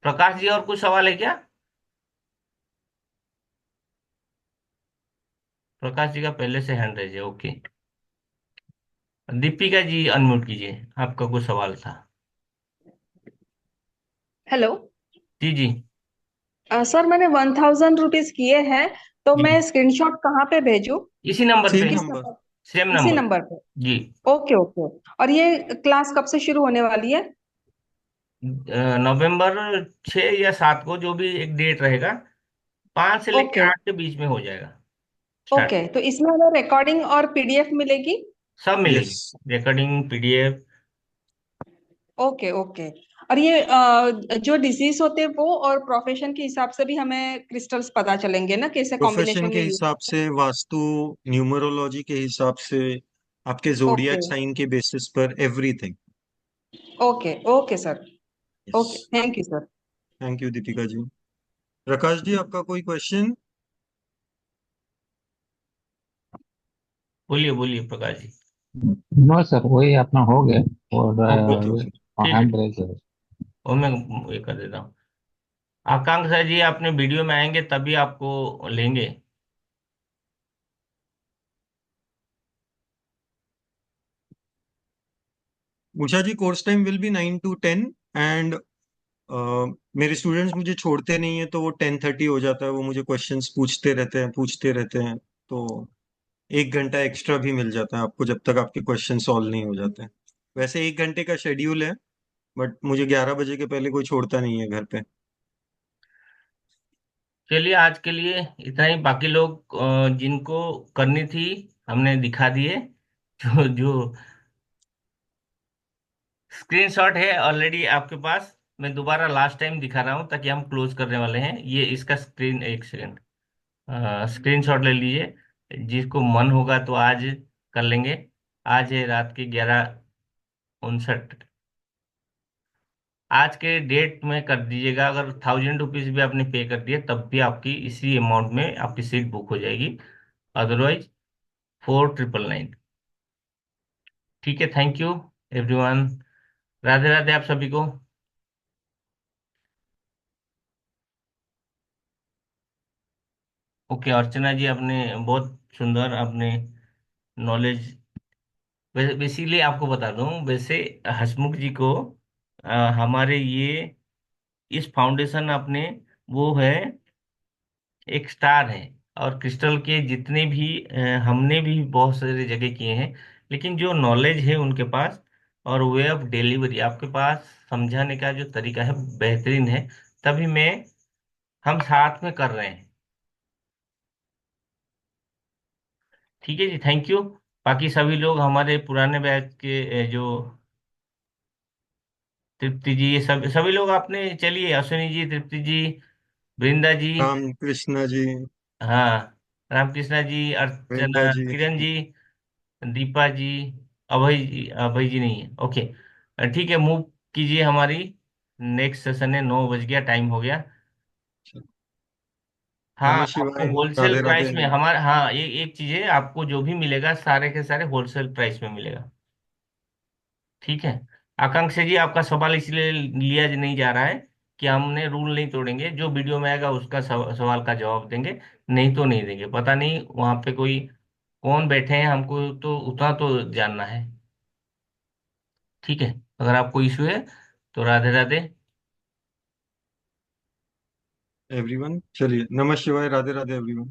प्रकाश जी, और कुछ सवाल है क्या? प्रकाश जी का पहले से हैंड रेज है, ओके। दीपिका जी अनम्यूट कीजिए, आपका कुछ सवाल था। हेलो। जी जी। सर मैंने 1000 रुपीज किए हैं, तो जी, मैं स्क्रीनशॉट कहाँ पे भेजूँ? इसी नंबर पे। सेम किस नंबर। नंबर? सेम इसी नंबर। नंबर पे? जी। Okay okay. और ये क्लास कब से शुरू होने वाली है? नवंबर 6 या 7 को, जो भी एक डेट रहेगा, 5 से लेके ओके 8 के बीच में हो जाएगा स्टार्ट। ओके। तो इसमें हमें रिकॉर्डिंग और पीडीएफ मिलेगी? सब यस। मिलेगी, रिकॉर्डिंग, पीडीएफ। Okay okay. और ये जो डिजीज होते हैं वो और प्रोफेशन के हिसाब से भी हमें क्रिस्टल्स पता चलेंगे ना, कैसे प्रोफेशन कॉम्बिनेशन के में यूज? हिसाब से, वास्तु, न्यूमरोलॉजी के हिसाब से, आपके ओके जोडियाक साइन के बेसिस पर, everything. Okay okay sir. Yes. Okay, thank you sir. Thank you Deepika ji. Prakash ji, आपका कोई क्वेश्चन? बोलिए बोलिए प्रकाश जी। नो सर, वही अपना हो गया। और ओके ओके। ठीक है, हैंड रेज है। वो मैं ये कर देता हूँ। आकांक्षा जी, आपने वीडियो में आएंगे तभी आपको लेंगे। Usha ji, course time will be 9 to 10, and मेरे स्टूडेंट्स मुझे छोड़ते नहीं है, तो वो 10:30 हो जाता है, वो मुझे क्वेश्चंस पूछते रहते हैं। तो 1 घंटा एक्स्ट्रा भी मिल जाता है आपको, जब तक आपके क्वेश्चन सॉल्व नहीं हो जाते हैं। वैसे 1 घंटे का शेड्यूल है, बट मुझे 11 बजे के पहले कोई छोड़ता नहीं है घर पे। चलिए आज के लिए इतना ही। बाकी लोग जिनको करनी थी हमने दिखा दिए। जो जो स्क्रीनशॉट है ऑलरेडी आपके पास, मैं दोबारा लास्ट टाइम दिखा रहा हूँ ताकि हम क्लोज करने वाले हैं। ये इसका स्क्रीन, एक सेकंड, स्क्रीनशॉट ले लीजिए। जिसको मन होगा तो आज कर लेंगे। आज है रात के 11:59। आज के डेट में कर दीजिएगा। अगर 1000 रुपीज भी आपने पे कर दिए तब भी आपकी इसी अमाउंट में आपकी सीट बुक हो जाएगी। अदरवाइज 4999। ठीक है, thank you everyone. Radhe Radhe आप सभी को। ओके अर्चना जी, आपने बहुत सुंदर आपने नॉलेज। बेसिकली आपको बता दूं, वैसे हसमुख जी को हमारे ये इस फाउंडेशन अपने वो है, एक स्टार है। और क्रिस्टल के जितने भी हमने भी बहुत सारे जगह किए हैं, लेकिन जो नॉलेज है उनके पास और वे ऑफ डिलीवरी आपके पास समझाने का जो तरीका है बेहतरीन है। तभी मैं हम साथ में कर रहे हैं। ठीक है जी, थैंक यू। बाकी सभी लोग हमारे पुराने बैच के जो तृप्ति जी, ये सब सभी लोग आपने, चलिए अश्विनी जी, तृप्ति जी, वृंदा जी, राम कृष्णा जी, हाँ, रामकृष्णा जी, वृंदा अर्चना, जी। किरण जी, दीपा जी, अभय जी नहीं है, ओके। ठीक है, मूव कीजिए। हमारी नेक्स्ट सेशन है, 9 बज गया, टाइम हो गया। हाँ, नमः आपको शिवाय। Wholesale Radhe price Radhe. में हमारा, हाँ, एक चीज है, आपको जो भी मिलेगा सारे के सारे होलसेल प्राइस में मिलेगा। ठीक है। आकांक्षा जी, आपका सवाल इसलिए लिया नहीं जा रहा है कि हमने रूल नहीं तोड़ेंगे। जो वीडियो में आएगा उसका सवाल का जवाब देंगे, नहीं तो नहीं देंगे। पता नहीं वहां पे कोई कौन बैठे हैं, हमको तो उतना तो जानना है। ठीक है, अगर आपको इशू है तो राधे राधे। एवरीवन, चलिए, नमः शिवाय, राधे राधे एवरीवन।